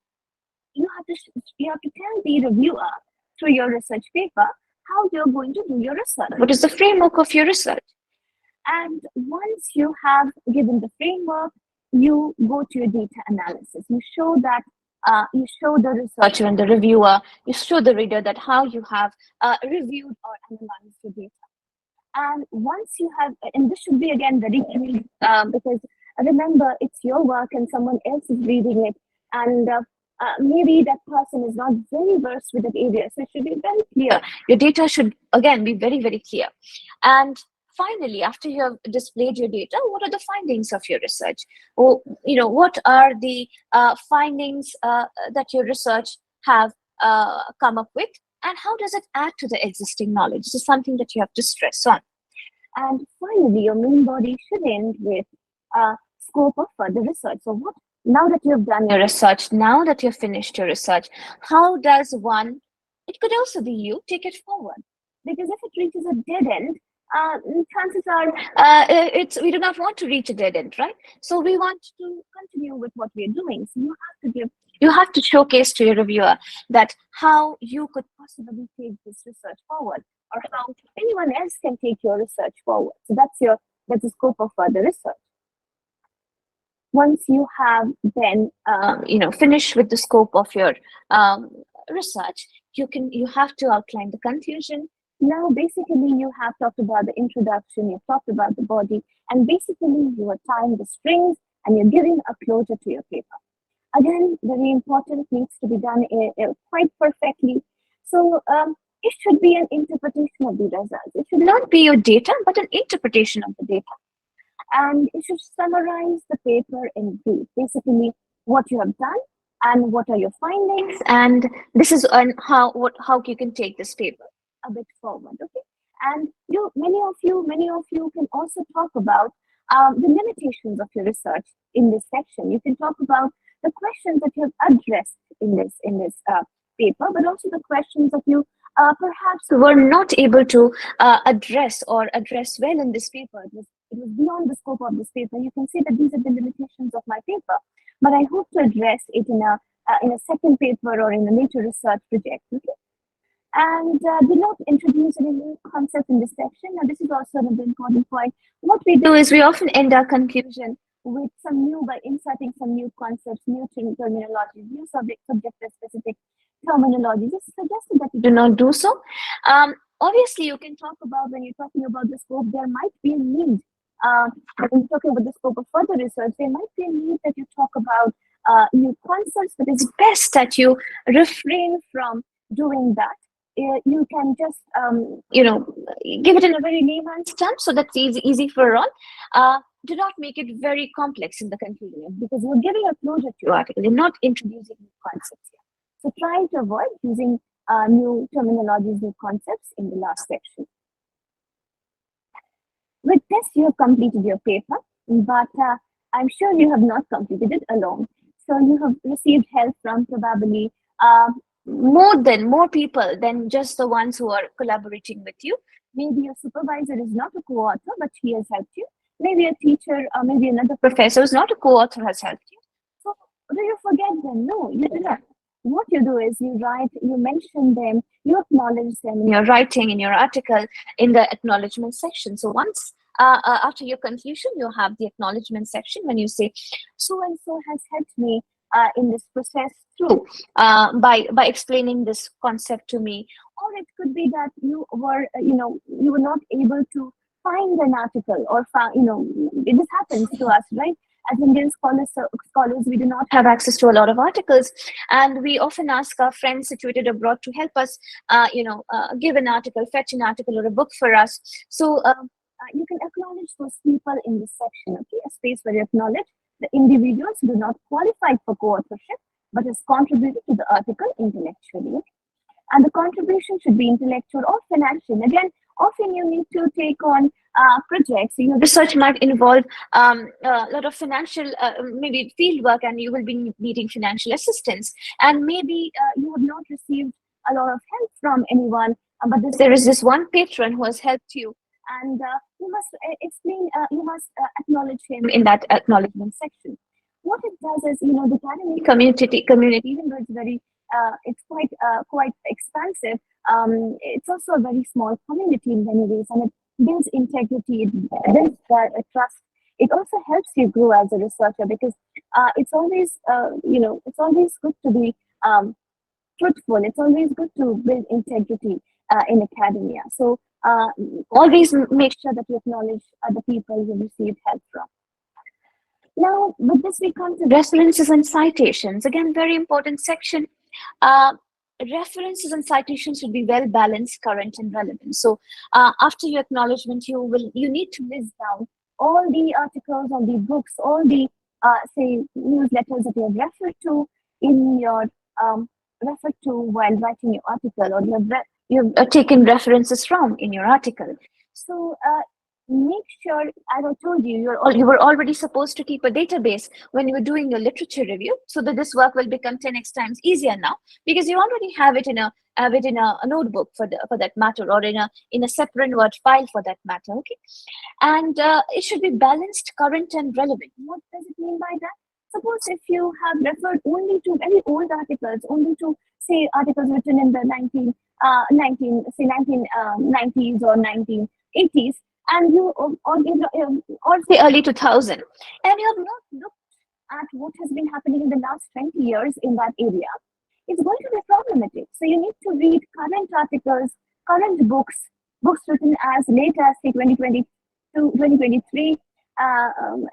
you have to tell the reviewer through your research paper how you're going to do your research. What is the framework of your research? And once you have given the framework, you go to your data analysis. You show that you show the researcher and the reviewer, you show the reader that how you have reviewed or analyzed your data. And once you have, and this should be again very clear, because remember, it's your work and someone else is reading it, and maybe that person is not very versed with that area, so it should be very clear. Your data should again be very, very clear. And finally, after you have displayed your data, what are the findings of your research? Or what are the findings that your research have come up with, and how does it add to the existing knowledge? This is something that you have to stress on. And finally, your main body should end with scope of further research. So now that you've done your research, now that you've finished your research, how does one, it could also be you, take it forward? Because if it reaches a dead end, chances are we do not want to reach a dead end, right? So we want to continue with what we're doing. So you have to showcase to your reviewer that how you could possibly take this research forward, or how anyone else can take your research forward. So that's the scope of further research. Once you have then finished with the scope of your research, you have to outline the conclusion. Now, basically, you have talked about the introduction, you've talked about the body, and basically you are tying the strings and you're giving a closure to your paper. Again, very important, needs to be done quite perfectly. So it should be an interpretation of the results. It should not be your data, but an interpretation of the data. And it should summarize the paper in brief, basically what you have done and what are your findings, and this is how you can take this paper a bit forward. Okay, and many of you can also talk about the limitations of your research in this section. You can talk about the questions that you have addressed in this paper, but also the questions that you perhaps were not able to address well in this paper. It was beyond the scope of this paper. You can see that these are the limitations of my paper, but I hope to address it in a second paper or in a later research project. Okay? And do not introduce any new concepts in this section. Now, this is also another important point. What we do is we often end our conclusion with by inserting some new concepts, new terminology, new subject-specific terminology. It's suggested that you do not do so. Obviously, you can talk about, when you're talking about the scope, there might be a need. When you're talking about the scope of further research, there might be a need that you talk about new concepts, but it's best that you refrain from doing that. You can just, give it in a very layman's terms so that's easy for all. Do not make it very complex in the conclusion, because you're giving a closure to your article. You're not introducing new concepts here. So try to avoid using new terminologies, new concepts in the last section. With this, you have completed your paper, but I'm sure you have not completed it alone. So you have received help from probably more people than just the ones who are collaborating with you. Maybe your supervisor is not a co-author, but he has helped you. Maybe a teacher or maybe another professor who's not a co-author has helped you. So do you forget them? No, you do not. What you do is you write, you mention them, you acknowledge them in your writing, in your article, in the acknowledgement section. So once after your conclusion, you have the acknowledgement section when you say, so and so has helped me in this process through by explaining this concept to me. Or it could be that you were not able to find an article, or this happens to us, right? As Indian scholars, we do not have access to a lot of articles, and we often ask our friends situated abroad to help us, give an article, fetch an article or a book for us. So you can acknowledge those people in this section, okay? A space where you acknowledge the individuals who do not qualify for co-authorship, but has contributed to the article intellectually. And the contribution should be intellectual or financial. Again, often you need to take on projects. Research might involve a lot of financial, maybe field work, and you will be needing financial assistance. And maybe you have not received a lot of help from anyone, but there is this one patron who has helped you. And you must explain, you must acknowledge him in that acknowledgement section. What it does is, the academic community, even though it's very, it's quite expansive, it's also a very small community in many ways, and it builds integrity, it builds trust. It also helps you grow as a researcher, because it's always, it's always good to be truthful. It's always good to build integrity in academia. So always make sure that you acknowledge the people you received help from. Now, with this, we come to references and citations. Again, very important section. References and citations should be well balanced, current, and relevant. So after your acknowledgement, you need to list down all the articles, all the books, all the say newsletters that you have referred to in your while writing your article, or you have taken references from in your article. So make sure, as I told you, you were already supposed to keep a database when you were doing your literature review, so that this work will become 10x times easier now, because you already have it in a notebook for that matter, or in a separate Word file for that matter. Okay, and it should be balanced, current, and relevant. What does it mean by that? Suppose if you have referred only to very old articles, only to say articles written in the 1990s or 1980s, and you or say early 2000, and you have not looked at what has been happening in the last 20 years in that area, it's going to be problematic. So you need to read current articles, current books written as late as say 2022, 2023,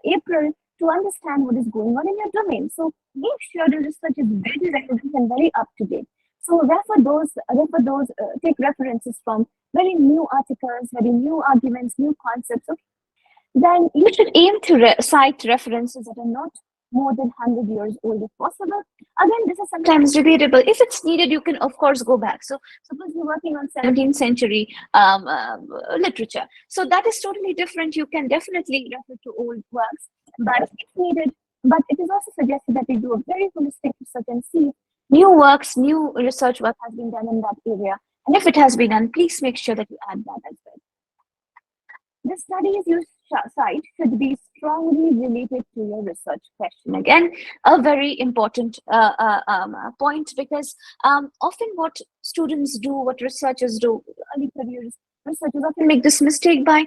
April, to understand what is going on in your domain. So make sure the research is very relevant and very up to date. So take references from very new articles, very new arguments, new concepts. Okay? Then you should aim to cite references that are not more than 100 years old if possible. Again, this is sometimes debatable. If it's needed, you can, of course, go back. So suppose you're working on 17th century literature. So that is totally different. You can definitely refer to old works, but if needed, but it is also suggested that we do a very holistic research and see new works, new research work has been done in that area. And if it has been done, please make sure that you add that as well. The studies you cite should be strongly related to your research question. Again, a very important point, because often what students do, what researchers do, early career researchers often make this mistake by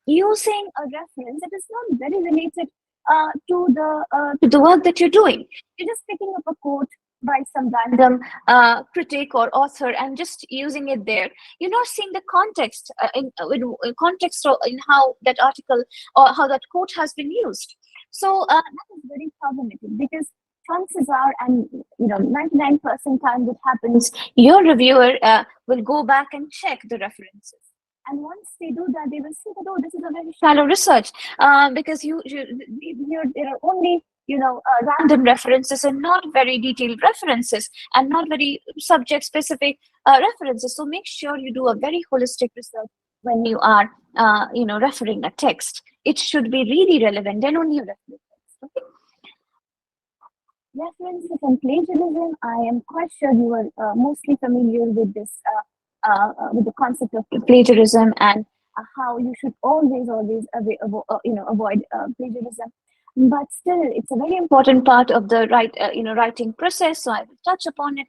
using a reference that is not very related to the work that you're doing. You're just picking up a quote by some random critic or author and just using it there. You're not seeing the context in context or in how that article or how that quote has been used. So that is very problematic, because chances are, and 99% time that happens, your reviewer will go back and check the references. And once they do that, they will see that, oh, this is a very shallow research, because there are only random references and not very detailed references and not very subject specific references. So make sure you do a very holistic research when you are referring a text. It should be really relevant, then only you refer text. Okay. References and plagiarism. I am quite sure you are mostly familiar with this, with the concept of plagiarism, and how you should always avoid plagiarism. But still, it's a very important part of the writing process. So I will touch upon it.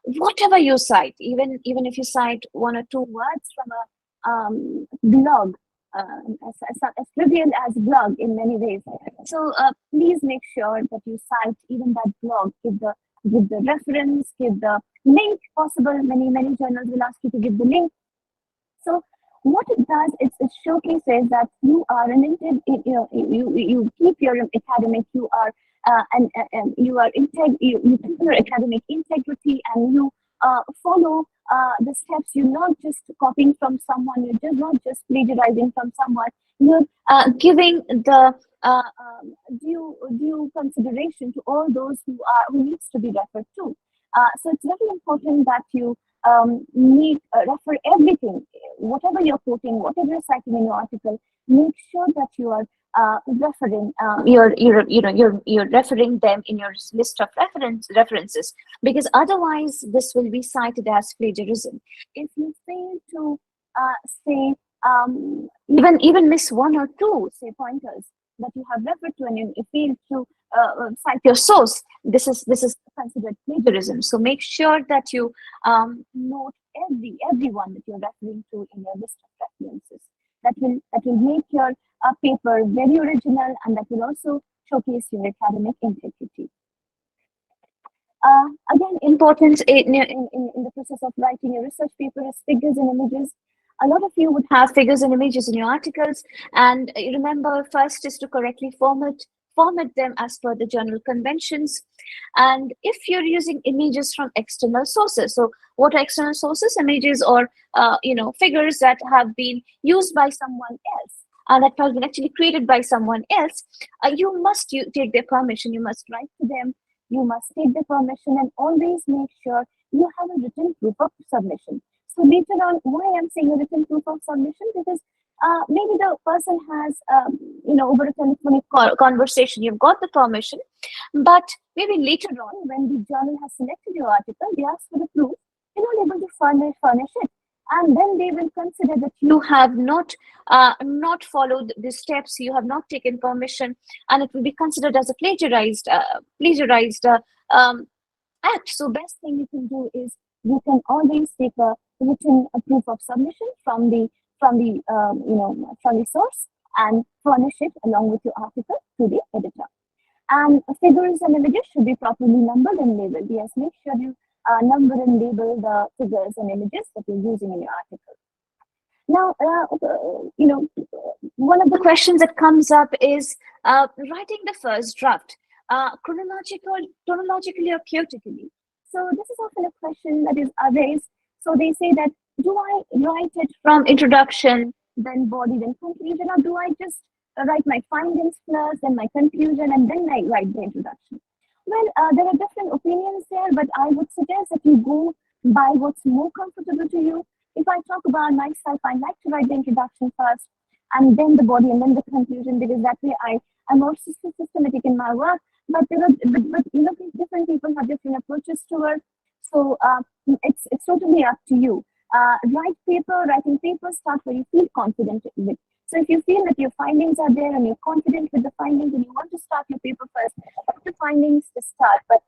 Whatever you cite, even if you cite one or two words from a blog, as trivial as blog in many ways. So please make sure that you cite even that blog. Give the reference, give the link. Possible, many journals will ask you to give the link. So what it does is it showcases that you are you keep your academic, you are you keep your academic integrity, and you follow the steps. You're not just copying from someone, you're just not just plagiarizing from someone, you're giving the due consideration to all those who needs to be referred to. So it's very important that you refer everything, whatever you're quoting, whatever you're citing in your article. Make sure that you are referring you're referring them in your list of references, because otherwise this will be cited as plagiarism. If you fail to say even miss one or two pointers that you have referred to, and you fail to cite your source, this is considered plagiarism. So make sure that you note everyone that you're referring to in your list of references. That will make your paper very original, and that will also showcase your academic integrity. Again, important in the process of writing a research paper is figures and images. A lot of you would have figures and images in your articles, and remember, first is to correctly format them as per the journal conventions. And if you're using images from external sources, so what are external sources? Images or figures that have been used by someone else, that has been actually created by someone else, you must take their permission. You must write to them, you must take their permission, and always make sure you have a written proof of submission. So later on, why I'm saying a written proof of submission? Because maybe the person has, over a telephonic conversation, you've got the permission, but maybe later on, when the journal has selected your article, they ask for the proof, you're not able to furnish it. And then they will consider that you have not followed the steps, you have not taken permission, and it will be considered as a plagiarized act. So best thing you can do is you can always take a written proof of submission from the source and furnish it along with your article to the editor. And figures and images should be properly numbered and labeled. Yes, make sure you number and label the figures and images that you're using in your article. Now, one of the questions that comes up is writing the first draft, chronologically or chaotically. So this is often a question that is raised. So they say that, do I write it from introduction, then body, then conclusion, or do I just write my findings first, then my conclusion, and then I write the introduction? Well, there are different opinions there, but I would suggest that you go by what's more comfortable to you. If I talk about myself, I like to write the introduction first, and then the body, and then the conclusion, because that way I'm more systematic in my work. But different people have different approaches to it. So it's totally up to you. Writing paper, start where you feel confident with. So if you feel that your findings are there and you're confident with the findings and you want to start your paper first, put the findings to start. But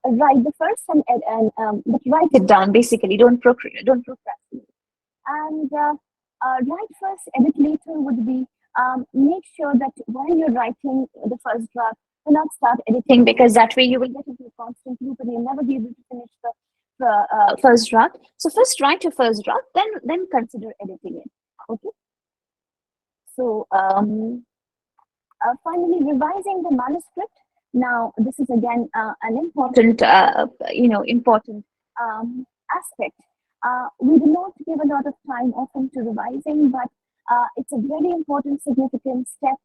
write the first and but write it down. Basically, don't procrastinate. And write first, edit later would be make sure that while you're writing the first draft, do not start editing, because that way you will get into a constant loop and you'll never be able to finish the first draft. So first write your first draft, then consider editing it. Okay. So finally, revising the manuscript. Now, this is again an important, important aspect. We do not give a lot of time often to revising, but it's a very important, significant step.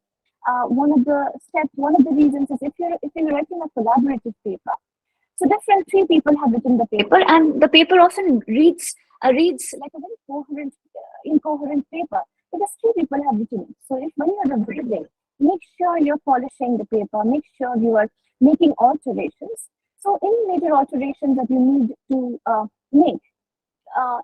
One of the reasons is if you're writing a collaborative paper, so different three people have written the paper, and the paper often reads like a very coherent, incoherent paper because three people have written it. So if when you're revising, make sure you're polishing the paper, make sure you are making alterations. So any major alterations that you need to make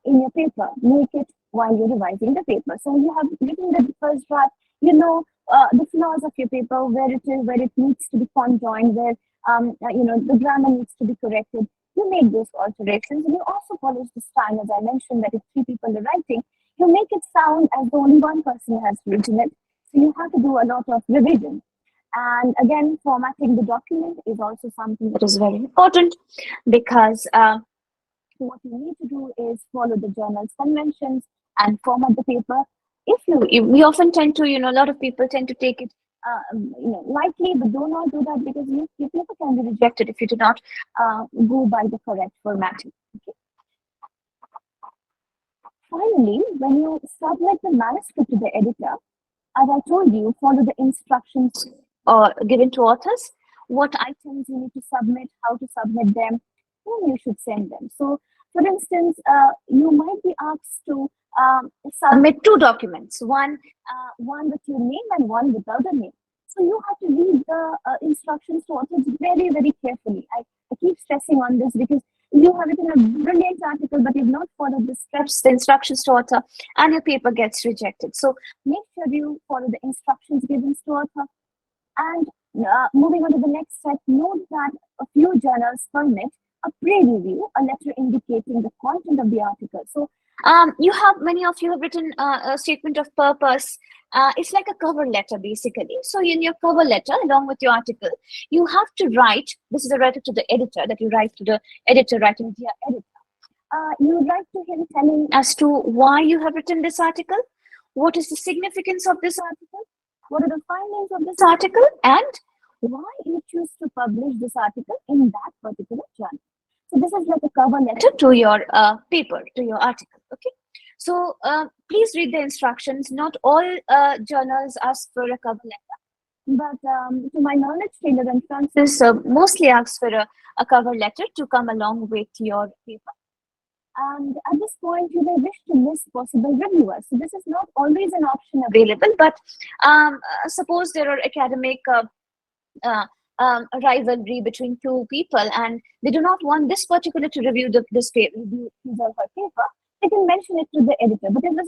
in your paper, make it while you're revising the paper. So you have written the first draft, you know the flaws of your paper, where it needs to be conjoined, where the grammar needs to be corrected. You make those alterations, and you also polish the style, as I mentioned, that if three people are writing, you make it sound as though only one person has written it. So you have to do a lot of revision. And again, formatting the document is also something that is very important, because what you need to do is follow the journal's conventions and format the paper. We often tend to, a lot of people tend to take it lightly, but do not do that, because your paper can be rejected if you do not go by the correct formatting. Okay. Finally, when you submit the manuscript to the editor, as I told you, follow the instructions given to authors, what items you need to submit, how to submit them, whom you should send them. So, for instance, you might be asked to submit two documents, one with your name and one without a name. So you have to read the instructions to authors very, very carefully. I keep stressing on this because you have written a brilliant article, but you've not followed the steps, the instructions to author, and your paper gets rejected. So make sure you follow the instructions given to author. And moving on to the next step, note that a few journals permit a pre-review, a letter indicating the content of the article. So many of you have written a statement of purpose. It's like a cover letter, basically. So in your cover letter, along with your article, you have to write, this is a letter to the editor that you write to the editor, writing, dear editor. You write to him telling as to why you have written this article, what is the significance of this article, what are the findings of this article, and why you choose to publish this article in that particular journal. So this is like a cover letter to your paper, to your article. Okay. So please read the instructions. Not all journals ask for a cover letter, but to my knowledge, Taylor and Francis mostly asks for a cover letter to come along with your paper. And at this point, you may wish to list possible reviewers. So this is not always an option available, but suppose there are academic rivalry between two people, and they do not want this particular to review this paper, review his or her paper, they can mention it to the editor. But this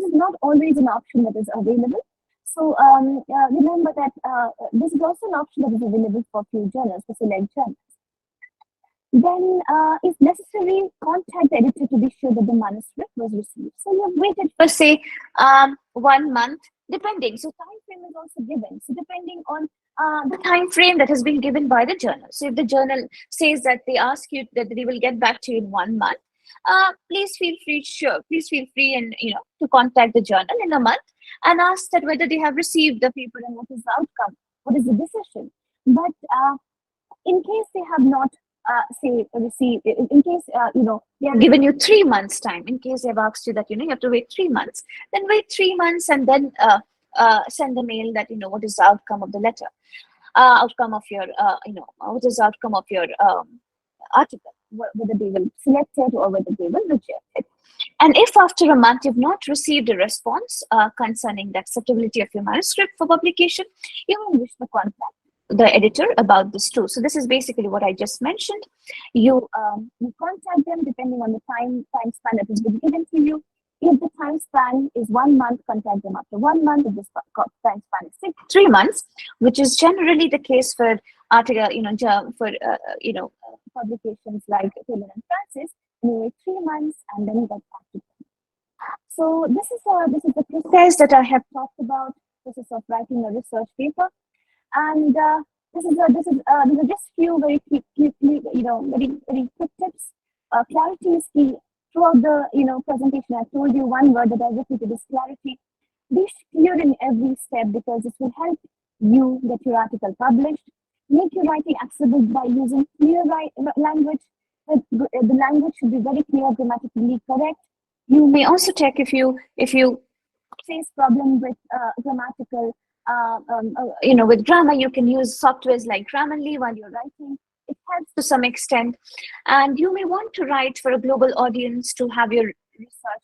is not always an option that is available. So remember that this is also an option that is available for few journals, for select journals. Then, if necessary, contact the editor to be sure that the manuscript was received. So you have waited for, say, 1 month, depending. So time frame is also given. So depending on the time frame that has been given by the journal. So if the journal says that they ask you that they will get back to you in 1 month, please feel free and to contact the journal in a month and ask that whether they have received the paper and what is the outcome, what is the decision. But in case they have not receive, in case they have given you 3 months time, in case they have asked you that you have to wait 3 months, then wait 3 months and then send the mail that what is the outcome of the letter, outcome of your what is the outcome of your article, whether they will select it or whether they will reject it. And if after a month you've not received a response concerning the acceptability of your manuscript for publication, you may wish to contact the editor about this too. So this is basically what I just mentioned. You contact them depending on the time span that has been given to you. If the time span is 1 month, contact them after 1 month. If the time span is 3 months, which is generally the case for article, publications like Taylor and Francis, you wait 3 months and then get back to them. So this is the process that I have talked about. process of writing a research paper. And these are just few very very quick tips. Clarity is key. Throughout the presentation, I told you one word that I repeated is clarity. Be clear in every step because this will help you get your article published. Make your writing accessible by using clear language. The language should be very clear, grammatically correct. You may also check if you face problem with grammatical, with grammar. You can use softwares like Grammarly while you're writing. It helps to some extent. And you may want to write for a global audience to have your research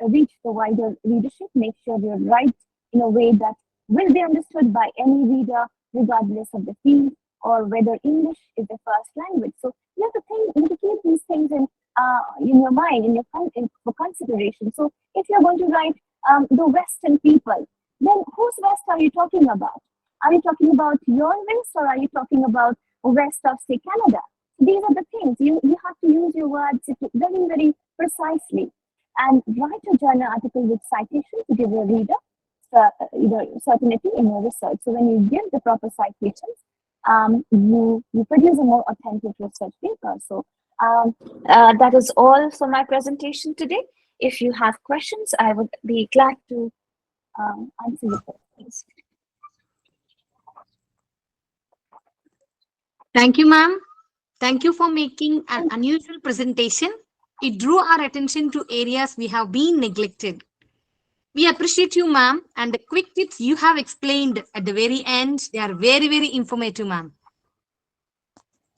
reach the wider readership. Make sure you write in a way that will be understood by any reader, regardless of the field or whether English is the first language. So you have to keep these things in your mind, for consideration. So if you're going to write the Western people, then whose West are you talking about? Are you talking about your West, or are you talking about West of, say, Canada? These are the things. You have to use your words very, very precisely. And write a journal article with citation to give your reader certainty in your research. So when you give the proper citations, you produce a more authentic research paper. So that is all for my presentation today. If you have questions, I would be glad to answer your questions. Thank you, ma'am. Thank you for making an unusual presentation. It drew our attention to areas we have been neglected. We appreciate you, ma'am, and the quick tips you have explained at the very end, they are very, very informative, ma'am.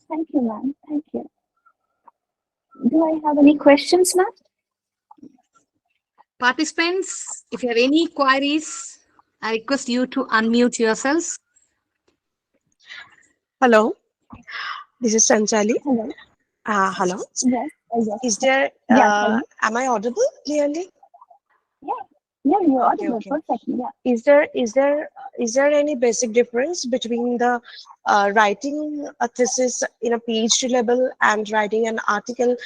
Thank you, ma'am. Thank you. Do I have any questions, ma'am? Participants, if you have any queries, I request you to unmute yourselves. Hello, this is Sanchali. Hello. Hello. Yes. Yes. Is there? Yeah, am I audible clearly? Yeah, you're Okay, audible okay. perfectly. Yeah. Is there any basic difference between the writing a thesis in a PhD level and writing an article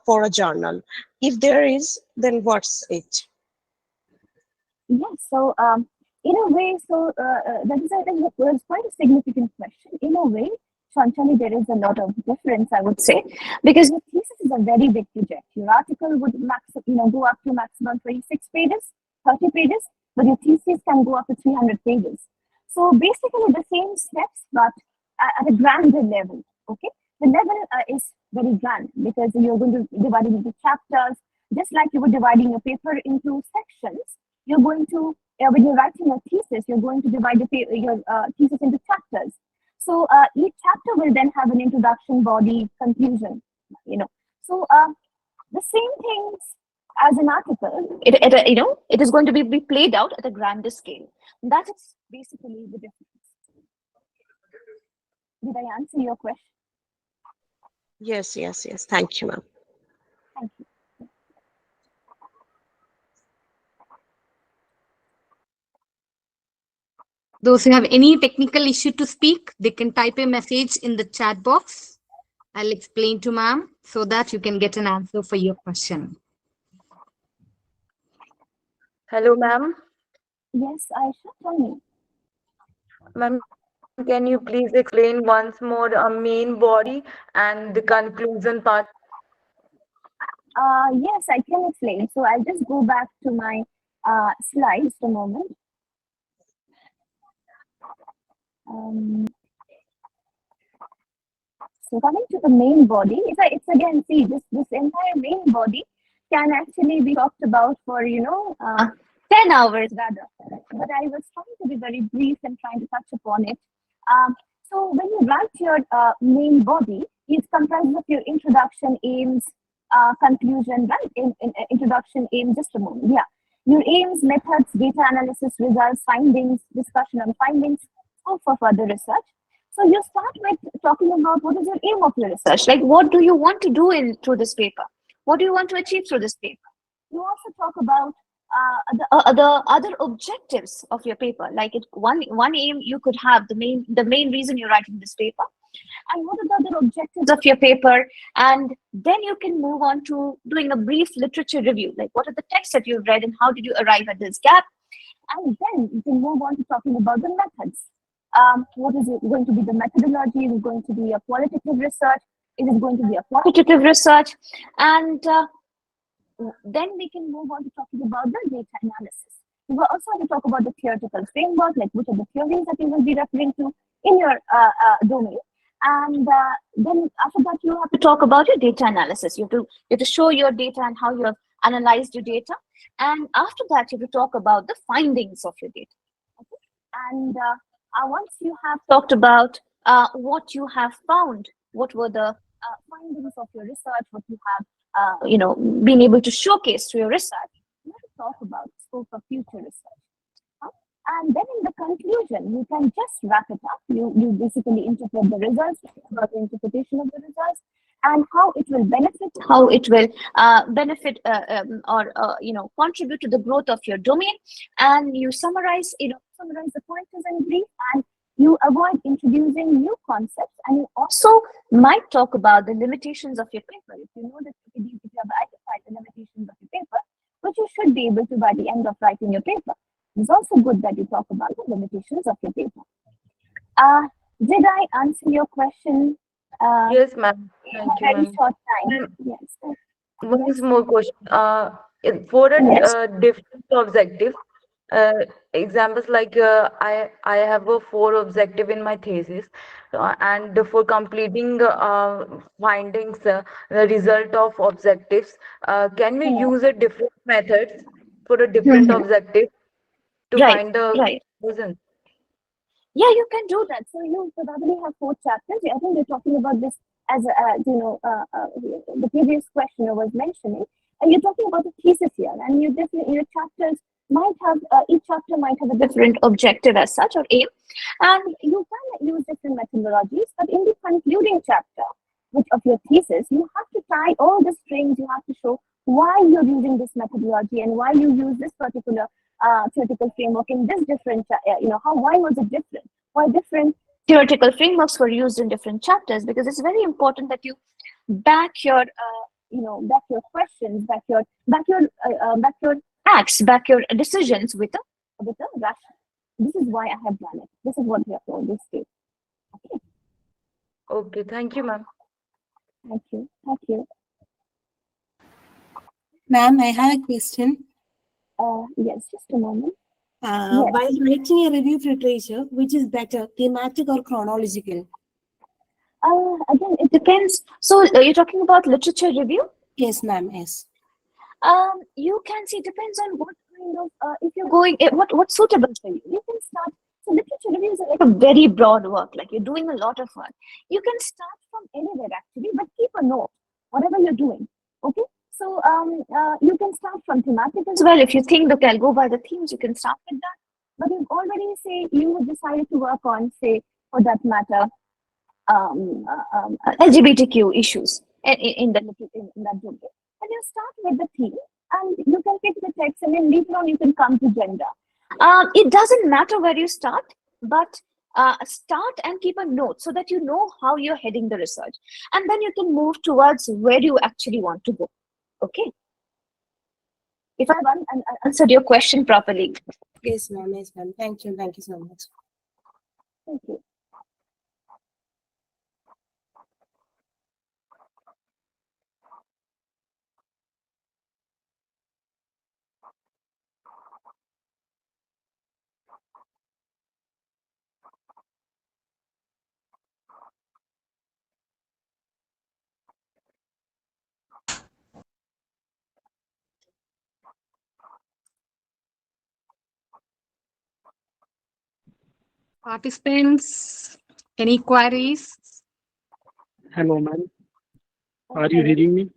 for a journal? If there is, then what's it? Yes. So, in a way, that is quite a significant question. In a way, Shanchali, there is a lot of difference, I would say, because your thesis is a very big project. Your article would go up to maximum 26 pages, 30 pages, but your thesis can go up to 300 pages. So basically the same steps, but at a grander level. Okay, the level is very grand because you're going to divide it into chapters, just like you were dividing your paper into sections. You're going to, when you're writing a thesis, you're going to divide your thesis into chapters. So each chapter will then have an introduction, body, conclusion. So the same things as an article. It is going to be played out at a grander scale. That is basically the difference. Did I answer your question? Yes. Thank you, ma'am. Thank you. Those who have any technical issue to speak, they can type a message in the chat box. I'll explain to ma'am so that you can get an answer for your question. Hello, ma'am. Yes, Aisha, tell me. Ma'am, can you please explain once more the main body and the conclusion part? Yes, I can explain. So I'll just go back to my slides a moment. So coming to the main body, it's again, see, this entire main body can actually be talked about for 10 hours rather. But I was trying to be very brief and trying to touch upon it. So when you write your main body, it's comprised of your introduction, aims, conclusion, right? In introduction, aim, just a moment. Yeah. Your aims, methods, data analysis, results, findings, discussion on findings, scope for further research. So you start with talking about what is your aim of your research, like what do you want to do through this paper? What do you want to achieve through this paper? You also talk about the other objectives of your paper, like one aim you could have, the main reason you're writing this paper, and what are the other objectives of your paper, and then you can move on to doing a brief literature review, like what are the texts that you've read and how did you arrive at this gap, And then you can move on to talking about the methods. What is it going to be the methodology? Is it going to be a qualitative research? Is it going to be a quantitative research? And then we can move on to talking about the data analysis. We will also have to talk about the theoretical framework, like which are the theories that you will be referring to in your domain. And then after that, you have to talk about your data analysis. You have to show your data and how you have analyzed your data. And after that, you have to talk about the findings of your data. Okay? And once you have talked about what you have found, what were the findings of your research, what you have been able to showcase through your research, you have to talk about scope of future research. And then in the conclusion, you can just wrap it up. You basically interpret the results, about the interpretation of the results, and how it will benefit, how it will benefit or contribute to the growth of your domain. And you summarize the pointers in brief, and you avoid introducing new concepts. And you also might talk about the limitations of your paper. If you know that if you have identified the limitations of your paper, which you should be able to by the end of writing your paper. It's also good that you talk about the limitations of your paper. Did I answer your question? Yes, ma'am. Thank you, Very ma'am. short time. Ma'am, Yes. one more question. For a Yes. different objective, examples like I have a 4 objective in my thesis, and for completing findings, the result of objectives, can we use a different methods for a different Mhm. objective to Right. find the Right. conclusion? Yeah, you can do that. So you probably have 4 chapters. I think we're talking about this as the previous questioner was mentioning, and you're talking about a thesis here, and you definitely your chapters might have each chapter might have a different objective as such or aim, and you can use different methodologies. But in the concluding chapter, which of your thesis, you have to tie all the strings. You have to show why you're using this methodology and why you use this particular theoretical framework in this different, why was it different? Why different theoretical frameworks were used in different chapters? Because it's very important that you back your, back your questions, back your acts, back your decisions with a rationale. This is why I have done it. This is what we have to always do. Okay. Okay, thank you, ma'am. Thank you. Thank you. Ma'am, I have a question. Yes, just a moment. While writing a review of literature, which is better, thematic or chronological? Again, it depends. So you're talking about literature review? Yes, ma'am. Yes. You can see, depends on what kind of if you're going what's suitable for you. You can start. So literature reviews are like a very broad work, like you're doing a lot of work. You can start from anywhere actually, but keep a note whatever you're doing. Okay. So you can start from thematic as well. If you think, okay, I'll go by the themes, you can start with that. But you've already say you have decided to work on, say, for that matter, LGBTQ issues in that domain. And you start with the theme, and you can pick the text, and then later on you can come to gender. It doesn't matter where you start, but start and keep a note so that you know how you're heading the research, and then you can move towards where you actually want to go. Okay. If I've answered your question properly. Yes, ma'am. Yes, ma'am. Thank you. Thank you so much. Thank you. Participants, any queries? Hello, ma'am. Are you hearing me?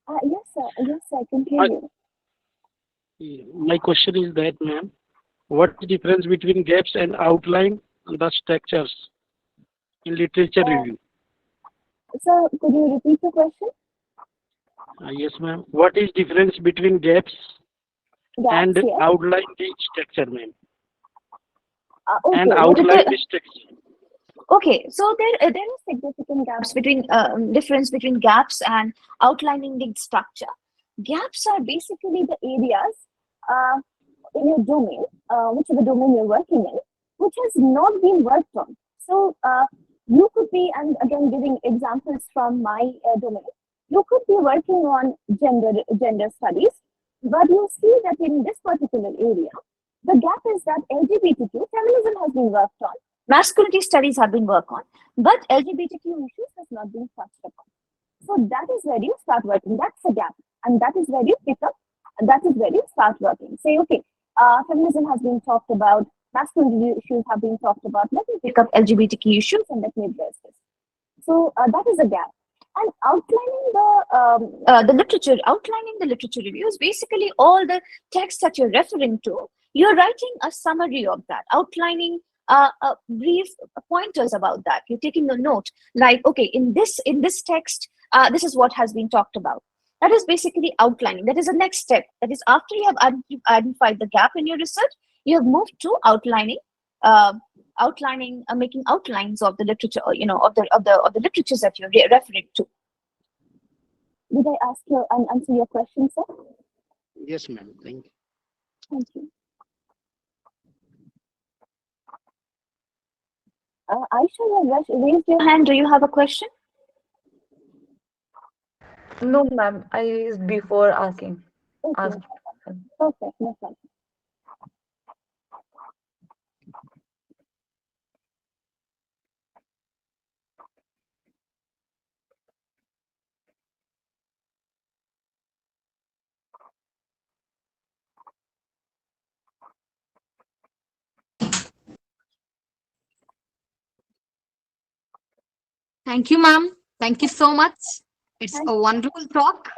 Yes, sir. Yes, I can hear you. My question is that, ma'am, what is the difference between gaps and outline and the structures in literature review? Sir, could you repeat the question? Yes, ma'am. What is difference between gaps and Yes. outline the structure, ma'am? Okay. And outline the structure. Okay, so there are significant gaps between difference between gaps and outlining the structure. Gaps are basically the areas in your domain, whichever domain you're working in, which has not been worked on. So you could be, and again giving examples from my domain, you could be working on gender studies, but you see that in this particular area, the gap is that LGBTQ feminism has been worked on, masculinity studies have been worked on, but LGBTQ issues has not been touched upon. So that is where you start working. That's a gap, and that is where you pick up, and that is where you start working. Say, okay, feminism has been talked about, masculinity issues have been talked about. Let me pick up LGBTQ issues and let me address this. So that is a gap. And outlining the literature reviews, basically all the text that you're referring to, you're writing a summary of that, outlining brief pointers about that. You're taking a note, like, okay, in this text, this is what has been talked about. That is basically outlining. That is the next step. That is, after you have identified the gap in your research, you have moved to outlining, making outlines of the literature, of the literatures that you're referring to. Did I answer your question, sir? Yes, ma'am. Thank you. Thank you. Aisha, you have raised your hand. Do you have a question? No, ma'am. I used before asking. Okay. Asked. Perfect. No problem. Thank you, ma'am. Thank you so much. It's a wonderful talk.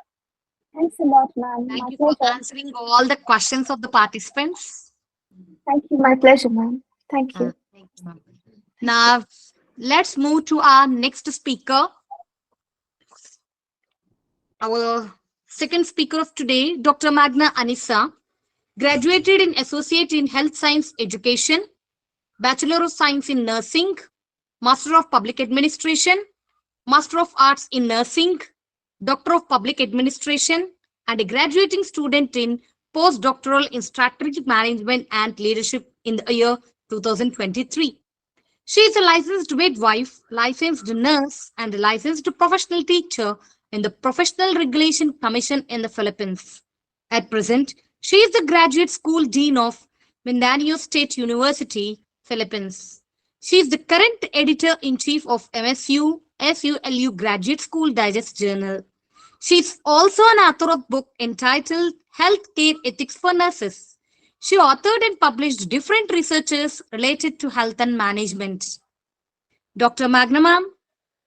Thanks a lot, ma'am. Thank My you for pleasure. answering all the questions of the participants. Thank you. My pleasure, ma'am. Thank you. Thank you, ma'am. Now, let's move to our next speaker. Our second speaker of today, Dr. Magna Anissa, graduated in Associate in Health Science Education, Bachelor of Science in Nursing, Master of Public Administration, Master of Arts in Nursing, Doctor of Public Administration, and a graduating student in postdoctoral in Strategic Management and Leadership in the year 2023. She is a licensed midwife, licensed nurse, and a licensed professional teacher in the Professional Regulation Commission in the Philippines. At present, she is the Graduate School Dean of Mindanao State University, Philippines. She is the current editor-in-chief of MSU SULU Graduate School Digest Journal. She is also an author of book entitled Healthcare Ethics for Nurses. She authored and published different researches related to health and management. Dr. Magna ma'am,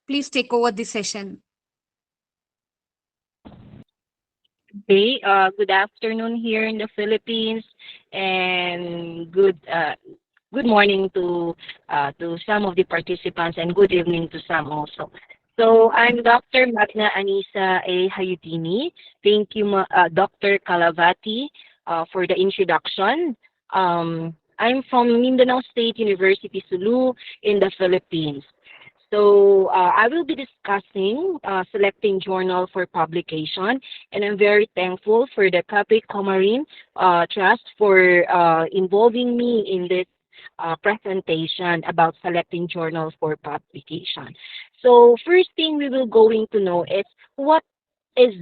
please take over the session. Okay, good afternoon here in the Philippines, and good morning to some of the participants, and good evening to some also. So I'm Dr. Magna Anissa A. Hayutini. Thank you, Dr. Calavati, for the introduction. I'm from Mindanao State University, Sulu, in the Philippines. So I will be discussing selecting journal for publication, and I'm very thankful for the Kapit Comarin Trust for involving me in this presentation about selecting journal for publication. So first thing we will going to know is what is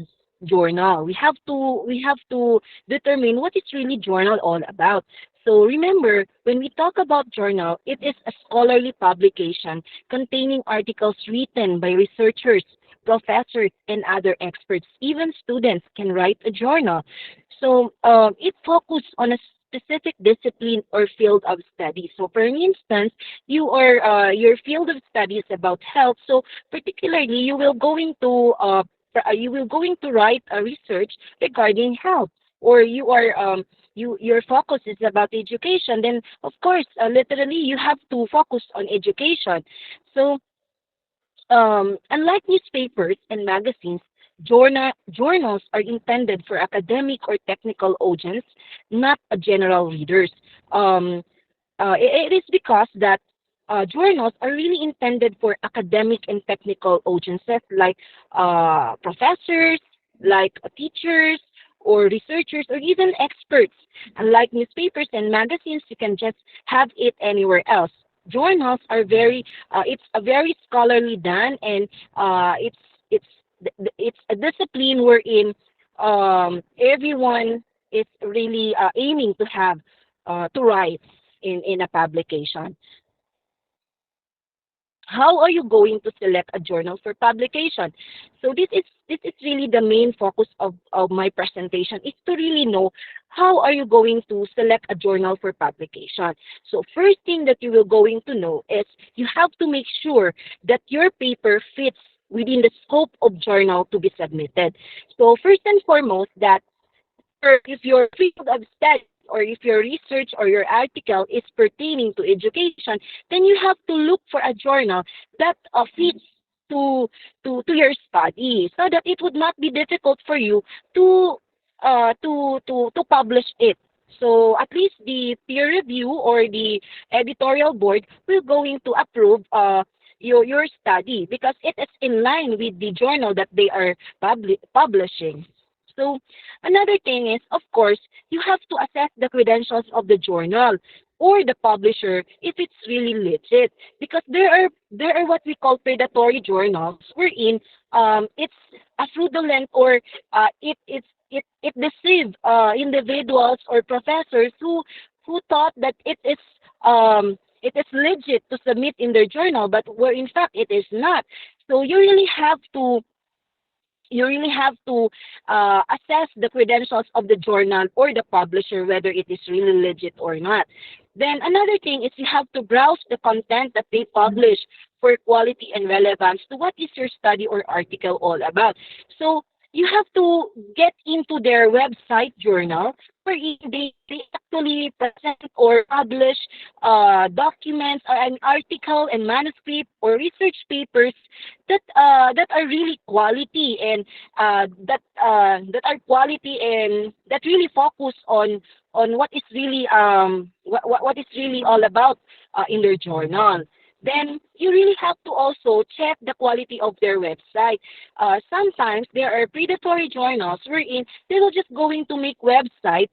journal. We have to determine what is really journal all about. So remember, when we talk about journal, it is a scholarly publication containing articles written by researchers, professors, and other experts. Even students can write a journal. So it focuses on a specific discipline or field of study. So for instance, your field of study is about health. So particularly, you will going to write a research regarding health, or your focus is about education. Then of course, literally, you have to focus on education. So unlike newspapers and magazines, journals are intended for academic or technical audience, not general readers. It is because that journals are really intended for academic and technical audiences, like professors, like teachers, or researchers or even experts. Unlike newspapers and magazines, you can just have it anywhere else. Journals are it's a very scholarly done, and it's it's a discipline wherein everyone is really aiming to have to write in a publication. How are you going to select a journal for publication? So this is really the main focus of my presentation, is to really know how are you going to select a journal for publication. So first thing that you will going to know is you have to make sure that your paper fits within the scope of journal to be submitted. So first and foremost, that if your field of study or if your research or your article is pertaining to education, then you have to look for a journal that fits to your study, so that it would not be difficult for you to publish it. So at least the peer review or the editorial board will going to approve your study, because it is in line with the journal that they are publishing. So another thing is, of course, you have to assess the credentials of the journal or the publisher if it's really legit, because there are what we call predatory journals, wherein it's a fraudulent, or it deceived individuals or professors who thought that it is legit to submit in their journal, but where in fact it is not. So you really have to assess the credentials of the journal or the publisher, whether it is really legit or not. Then another thing is you have to browse the content that they publish for quality and relevance to what is your study or article all about. So you have to get into their website journal, where they actually present or publish documents or an article and manuscript or research papers that are really quality, and that are quality and that really focus on what is really what is really all about in their journal. Then you really have to also check the quality of their website. Sometimes there are predatory journals wherein they will just going to make website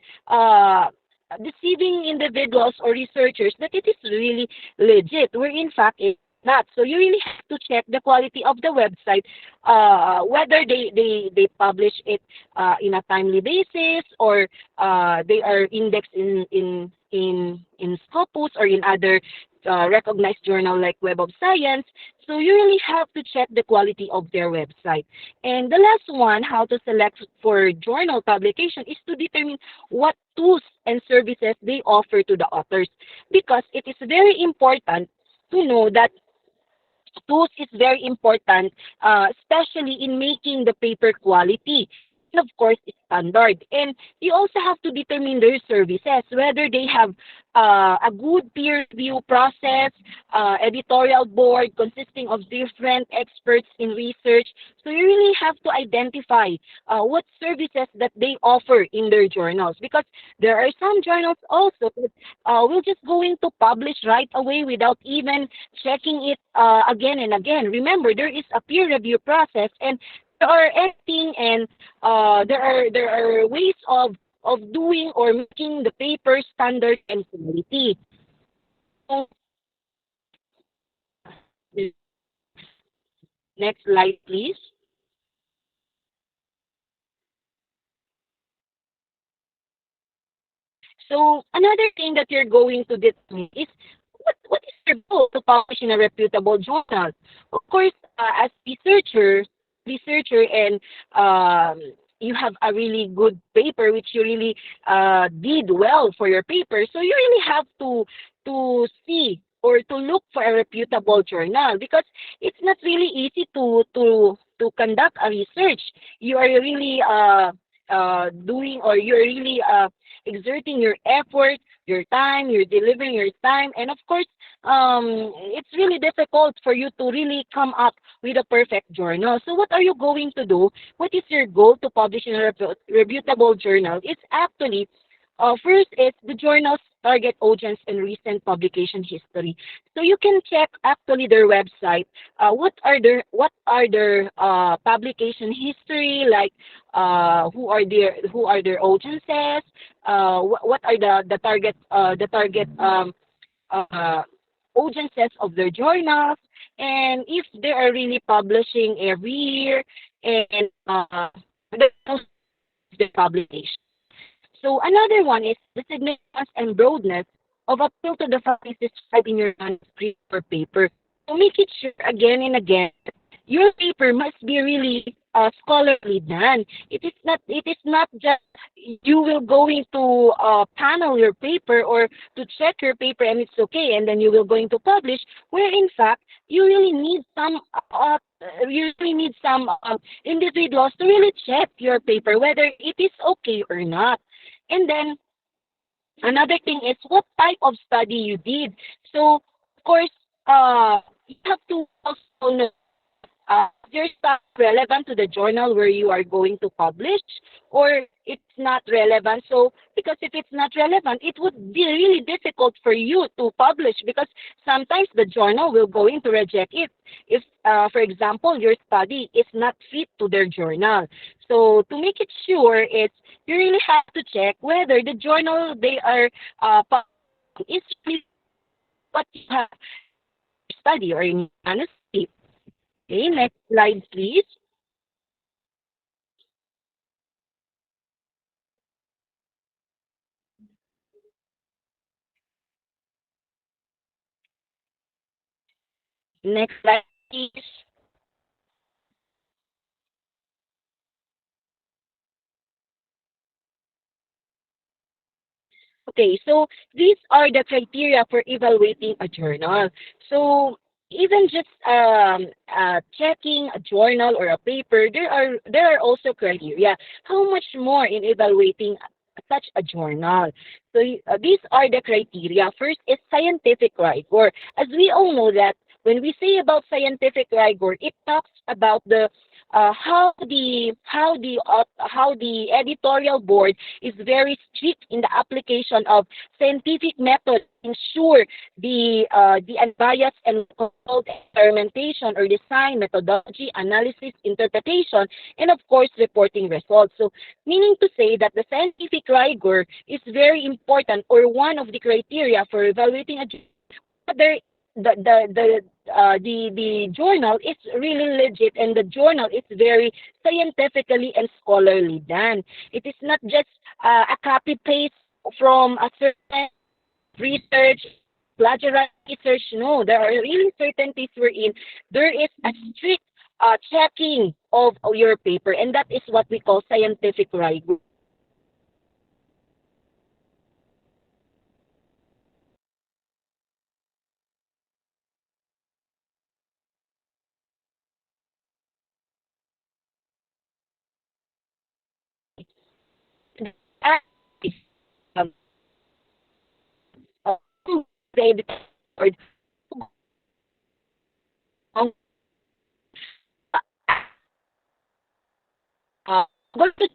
deceiving individuals or researchers that it is really legit, where in fact it's not. So you really have to check the quality of the website, whether they publish it in a timely basis, or they are indexed in Scopus or in other recognized journal like Web of Science. So you really have to check the quality of their website. And the last one, how to select for journal publication, is to determine what tools and services they offer to the authors, because it is very important to know that tools is very important, especially in making the paper quality. And of course, standard. And you also have to determine their services, whether they have a good peer review process, editorial board consisting of different experts in research. So you really have to identify what services that they offer in their journals, because there are some journals also that will just going to publish right away without even checking it again and again. Remember, there is a peer review process, and there are editing, and there are ways of doing or making the paper standard and quality. So, next slide, please. So another thing that you're going to determine is what is your goal to publish in a reputable journal. Of course, as researcher, and you have a really good paper, which you really did well for your paper. So you really have to see or to look for a reputable journal, because it's not really easy to conduct a research. You are really doing, or you're really exerting your effort, your time, you're delivering your time, and of course, it's really difficult for you to really come up with a perfect journal. So what are you going to do? What is your goal to publish in a reputable journal? It's actually First is the journal's target audience and recent publication history. So you can check actually their website. What are their publication history, like who are their audiences, what are the target uh, audiences of their journals, and if they are really publishing every year, and the the publication. So another one is the significance and broadness of appeal to the facts described in your manuscript or paper. To make it sure again and again, your paper must be really scholarly done. It is not just you will going to panel your paper or to check your paper and it's okay, and then you will going to publish. Where in fact you really need some individuals to really check your paper whether it is okay or not. And then another thing is what type of study you did. So, of course, you have to also know is your stuff relevant to the journal where you are going to publish, or it's not relevant. So, because if it's not relevant, it would be really difficult for you to publish because sometimes the journal will going to reject it if, for example, your study is not fit to their journal. So, to make it sure, you really have to check whether the journal they are publishing is really what you have study or in manuscript. Okay, next slide, please. Next slide, please. Okay, so these are the criteria for evaluating a journal. So even just checking a journal or a paper, there are also criteria. How much more in evaluating such a journal? So these are the criteria. First is scientific rigor. As we all know that when we say about scientific rigor, it talks about the how the editorial board is very strict in the application of scientific methods to ensure the unbiased and controlled experimentation or design methodology, analysis, interpretation, and of course reporting results. So meaning to say that the scientific rigor is very important, or one of the criteria for evaluating a journal, whether the journal is really legit and the journal is very scientifically and scholarly done. It is not just a copy paste from a certain research, plagiarized research. No, there are really certainties wherein there is a strict checking of your paper, and that is what we call scientific rigor. And, um, uh, the or um, going to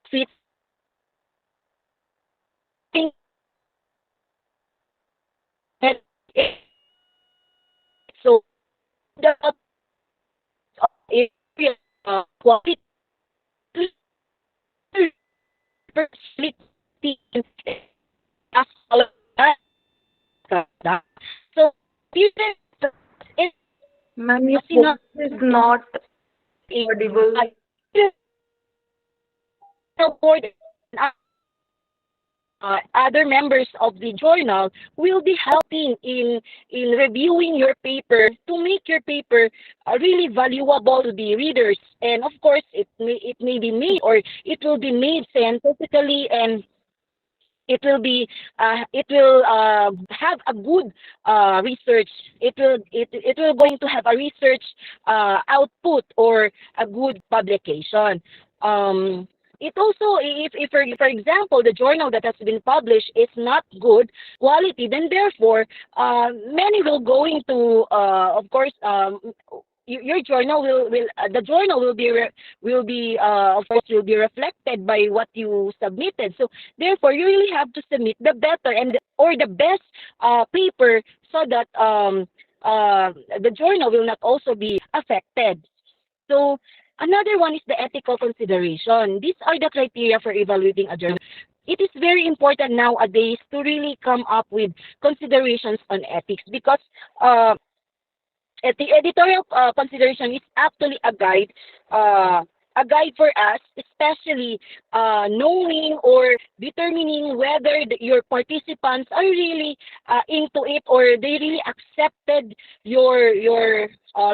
fit and so the area quality personality as all of that. So this is Ma'am, your you know voice is not audible. board other members of the journal will be helping in reviewing your paper to make your paper really valuable to the readers. And of course, it may be made, or it will be made scientifically, and it will have a good research. It will going to have a research output or a good publication. It also, if for example, the journal that has been published is not good quality, then therefore many will going to of course your journal will the journal will be of course will be reflected by what you submitted. So therefore you really have to submit the better and or the best paper so that the journal will not also be affected. So another one is the ethical consideration. These are the criteria for evaluating a journal. It is very important nowadays to really come up with considerations on ethics because the editorial consideration is actually a guide for us, especially knowing or determining whether your participants are really into it or they really accepted your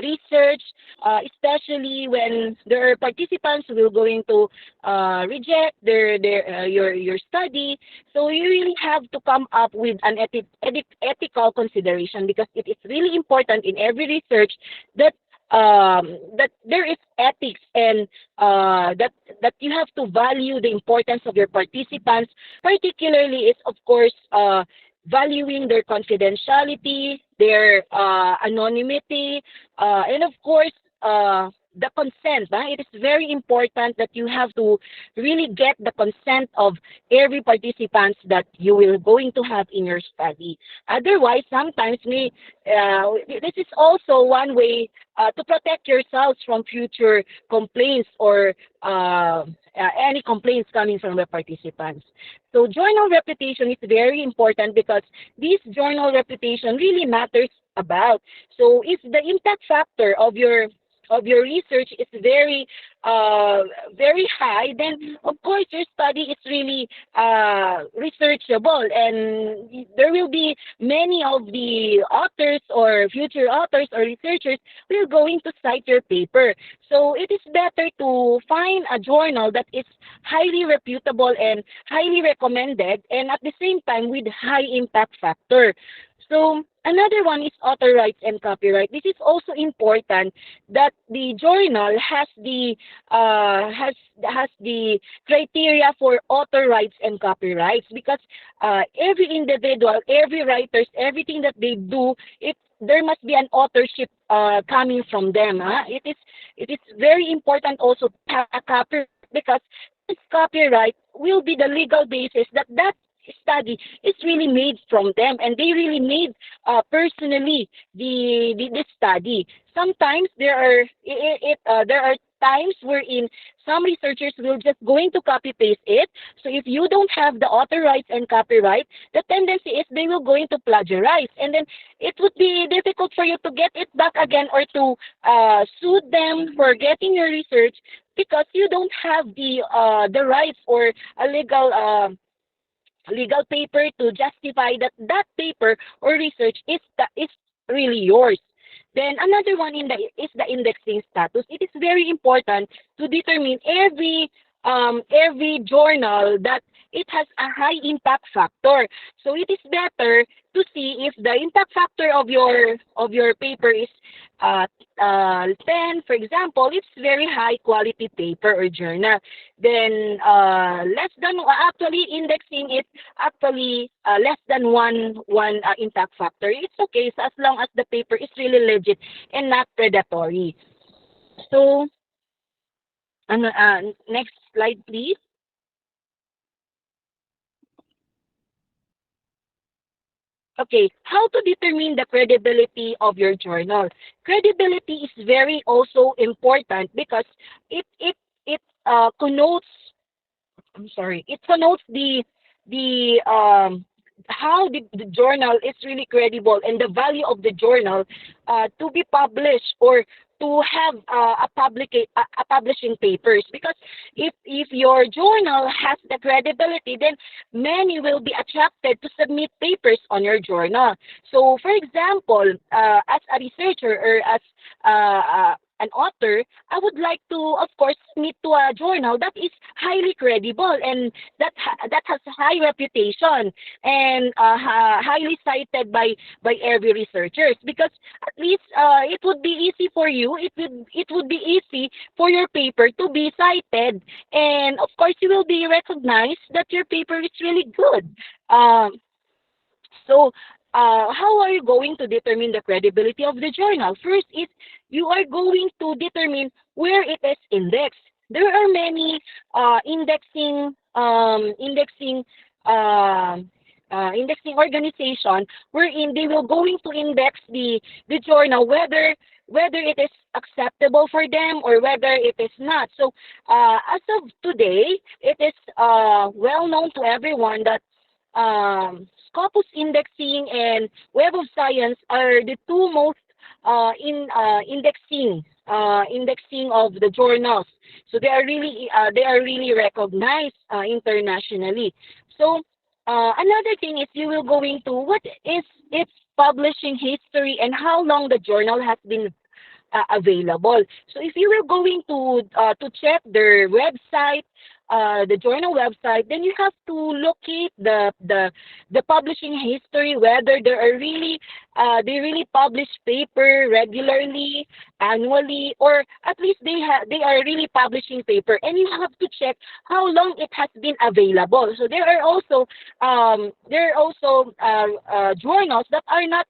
research, especially when there are participants who will going to reject your study. So you really have to come up with an ethical consideration because it is really important in every research that that there is ethics and that you have to value the importance of your participants. Particularly is of course valuing their confidentiality, their anonymity, and of course the consent. It is very important that you have to really get the consent of every participant that you will going to have in your study. Otherwise, sometimes this is also one way to protect yourselves from future complaints or any complaints coming from the participants. So journal reputation is very important because this journal reputation really matters about. So if the impact factor of your research is very high, then of course your study is really researchable, and there will be many of the authors or future authors or researchers will going to cite your paper. So it is better to find a journal that is highly reputable and highly recommended, and at the same time with high impact factor. So another one is author rights and copyright. This is also important that the journal has the criteria for author rights and copyrights because every individual, every writers, everything that they do, there must be an authorship coming from them. It is very important also to have a copyright because this copyright will be the legal basis that study is really made from them, and they really made personally the study. Sometimes there are times wherein some researchers will just going to copy paste it. So if you don't have the author rights and copyright, the tendency is they will going to plagiarize, and then it would be difficult for you to get it back again or to sue them for getting your research because you don't have the rights or a legal paper to justify that paper or research is really yours. Then another one is the indexing status. It is very important to determine every journal that it has a high impact factor. So it is better to see if the impact factor of your paper is 10, for example. It's very high quality paper or journal. Then less than actually indexing it actually less than one impact factor. It's okay so as long as the paper is really legit and not predatory. So next slide, please. Okay, how to determine the credibility of your journal? Credibility is very also important because it connotes. I'm sorry. It connotes the how the journal is really credible and the value of the journal to be published or to have a publishing papers, because if your journal has the credibility, then many will be attracted to submit papers on your journal. So for example, as a researcher or as an author, I would like to, of course, submit to a journal that is highly credible and that has a high reputation and highly cited by every researchers, because at least it would be easy for you. It would be easy for your paper to be cited, and of course you will be recognized that your paper is really good. So how are you going to determine the credibility of the journal? First is you are going to determine where it is indexed. There are many indexing organization wherein they will going to index the journal whether it is acceptable for them or whether it is not. So as of today, it is well known to everyone that Scopus indexing and Web of Science are the two most indexing of the journals. So they are really recognized internationally. So another thing is you will going to what is its publishing history and how long the journal has been available. So if you were going to check their website, the journal website, then you have to locate the publishing history, whether there are really they really publish paper regularly, annually, or at least they are really publishing paper, and you have to check how long it has been available. So there are also journals that are not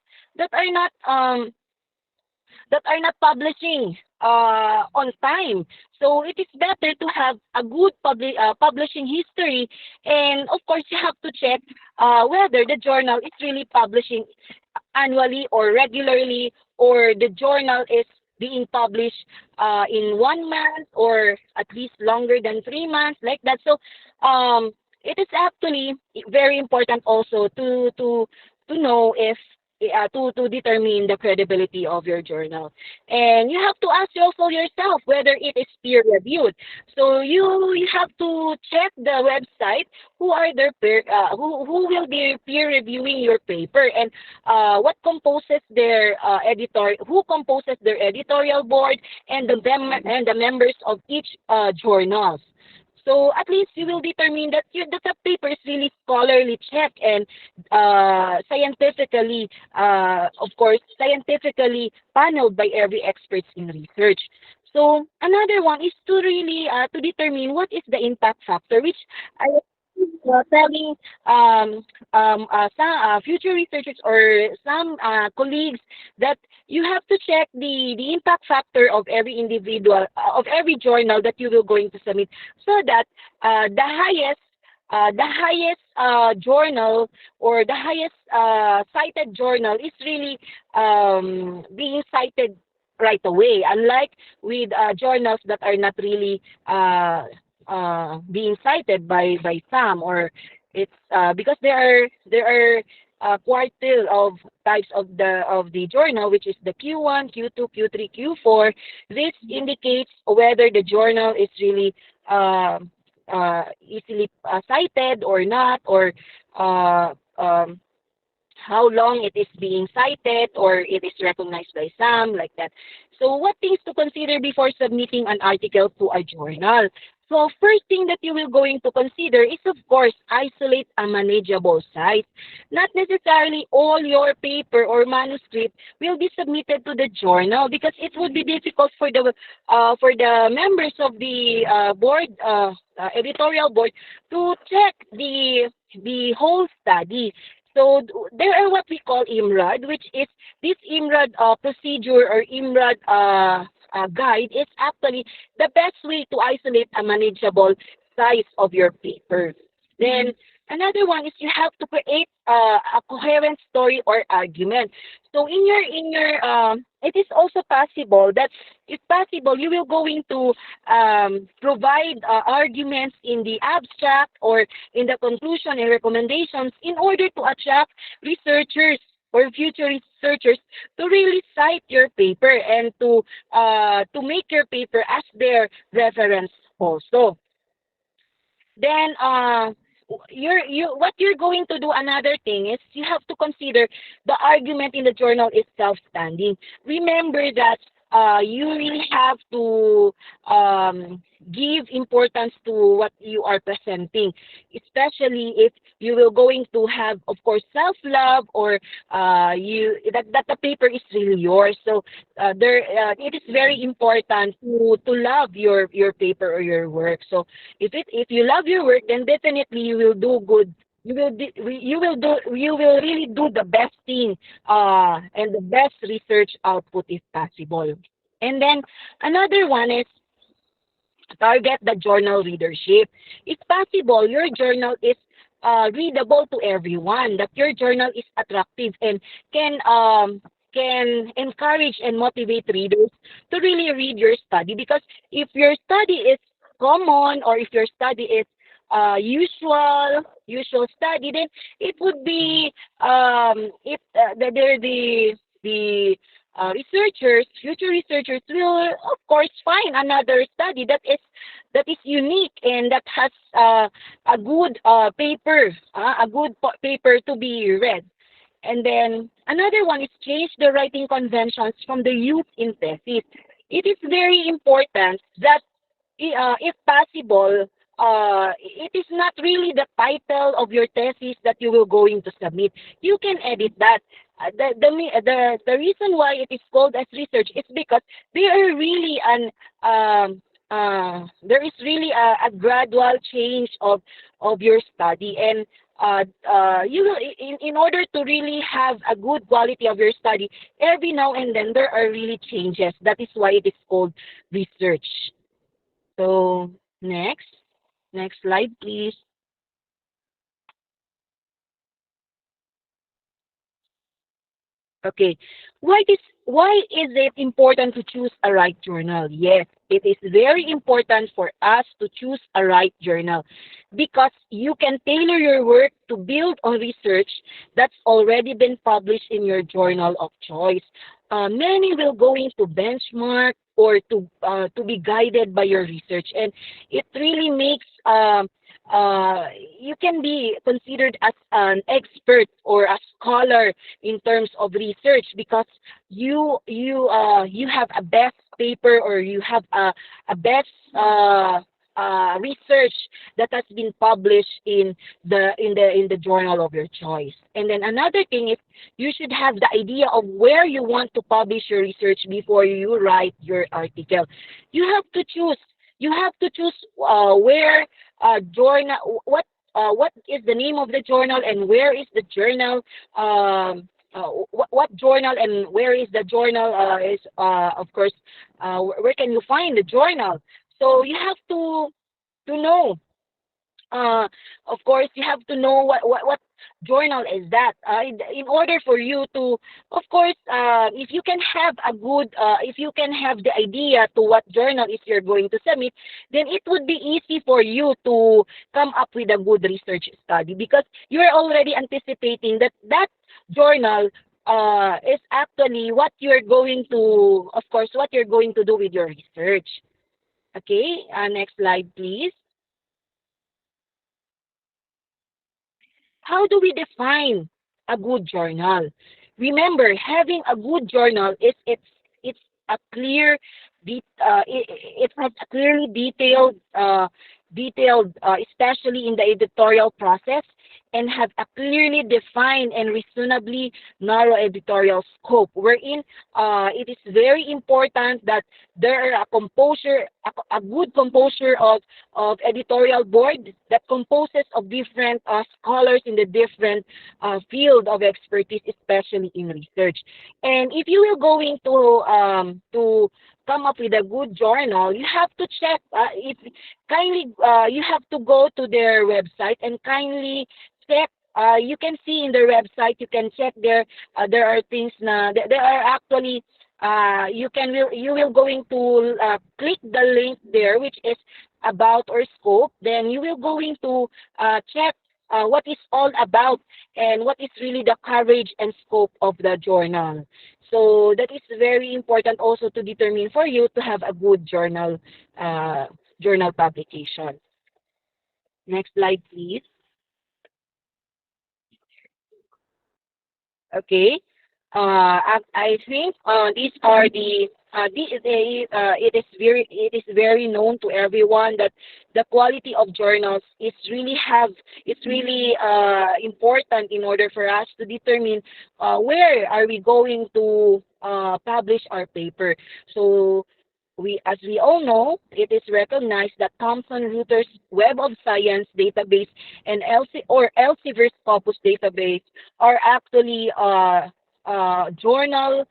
publishing on time. So it is better to have a good publishing history, and of course you have to check whether the journal is really publishing annually or regularly, or the journal is being published in 1 month or at least longer than 3 months, like that. So it is actually very important also to know if to determine the credibility of your journal. And you have to ask also yourself whether it is peer reviewed. So you have to check the website who are their who will be peer reviewing your paper, and what composes their who composes their editorial board, and the members of each journal. So at least you will determine that the paper is really scholarly checked and scientifically, of course, scientifically paneled by every expert in research. So another one is to really to determine what is the impact factor, which I was telling some future researchers or some colleagues that you have to check the impact factor of every individual, of every journal that you will going to submit, so that the highest journal or the highest cited journal is really being cited right away, unlike with journals that are not really being cited by some, or it's because there are quartile of types of the journal, which is the Q1, Q2, Q3, Q4. This indicates whether the journal is really easily cited or not, or how long it is being cited, or it is recognized by some, like that. So what things to consider before submitting an article to a journal? So first thing that you will going to consider is, of course, isolate a manageable size. Not necessarily all your paper or manuscript will be submitted to the journal, because it would be difficult for the members of the board, editorial board, to check the whole study. So there are what we call IMRAD, which is this IMRAD procedure or IMRAD guide is actually the best way to isolate a manageable size of your paper. Then another one is you have to create a coherent story or argument. So in your it is also possible that, if possible, you will going to provide arguments in the abstract or in the conclusion and recommendations, in order to attract researchers or future researchers to really cite your paper and to make your paper as their reference also. Then what you're going to do, another thing is you have to consider the argument in the journal is self-standing. Remember that you really have to give importance to what you are presenting, especially if you will going to have, of course, self-love, or that the paper is really yours. So it is very important to love your paper or your work. So if you love your work, then definitely you will do good you will really do the best thing and the best research output if possible. And then another one is target the journal readership. If possible, your journal is readable to everyone, that your journal is attractive and can encourage and motivate readers to really read your study. Because if your study is common, or if your study is usual study, then it would be if the researchers, future researchers will of course find another study that is unique and that has a good paper to be read. And then another one is change the writing conventions from the use in thesis. It is very important that if possible, it is not really the title of your thesis that you will going to submit. You can edit that. The reason why it is called as research is because there is really a gradual change of your study, and you will in order to really have a good quality of your study, every now and then there are really changes. That is why it is called research. So next slide, please. Okay, why is it important to choose a right journal? Yes, it is very important for us to choose a right journal because you can tailor your work to build on research that's already been published in your journal of choice. Many will go into benchmark or to be guided by your research, and it really makes you can be considered as an expert or a scholar in terms of research because you have a best paper, or you have a best research that has been published in the journal of your choice. And then another thing is you should have the idea of where you want to publish your research before you write your article. You have to choose. Where journal, what is the name of the journal, and where is the journal, what journal and where is the journal, is of course where can you find the journal. So you have to know, of course you have to know what journal is that, in order for you to, of course, if you can have a good if you can have the idea to what journal is you're going to submit, then it would be easy for you to come up with a good research study because you're already anticipating that journal is actually what you're going to, of course, what you're going to do with your research. Okay, next slide, please. How do we define a good journal? Remember, having a good journal is it's a clear, it has a clearly detailed, especially in the editorial process, and have a clearly defined and reasonably narrow editorial scope, wherein it is very important that there are a good composure of editorial board that composes of different scholars in the different field of expertise, especially in research. And if you will going to come up with a good journal, you have to check. If kindly, you have to go to their website and kindly check. You can see in their website. You can check there. There are things na there are actually. You will going to click the link there, which is about or scope. Then you will going to check what is all about and what is really the coverage and scope of the journal. So that is very important also to determine for you to have a good journal publication. Next slide, please. Okay. I think these are it is very known to everyone that the quality of journals is really important in order for us to determine where are we going to publish our paper. So as we all know, it is recognized that Thomson Reuters Web of Science database and Elsevier Scopus database are actually journal.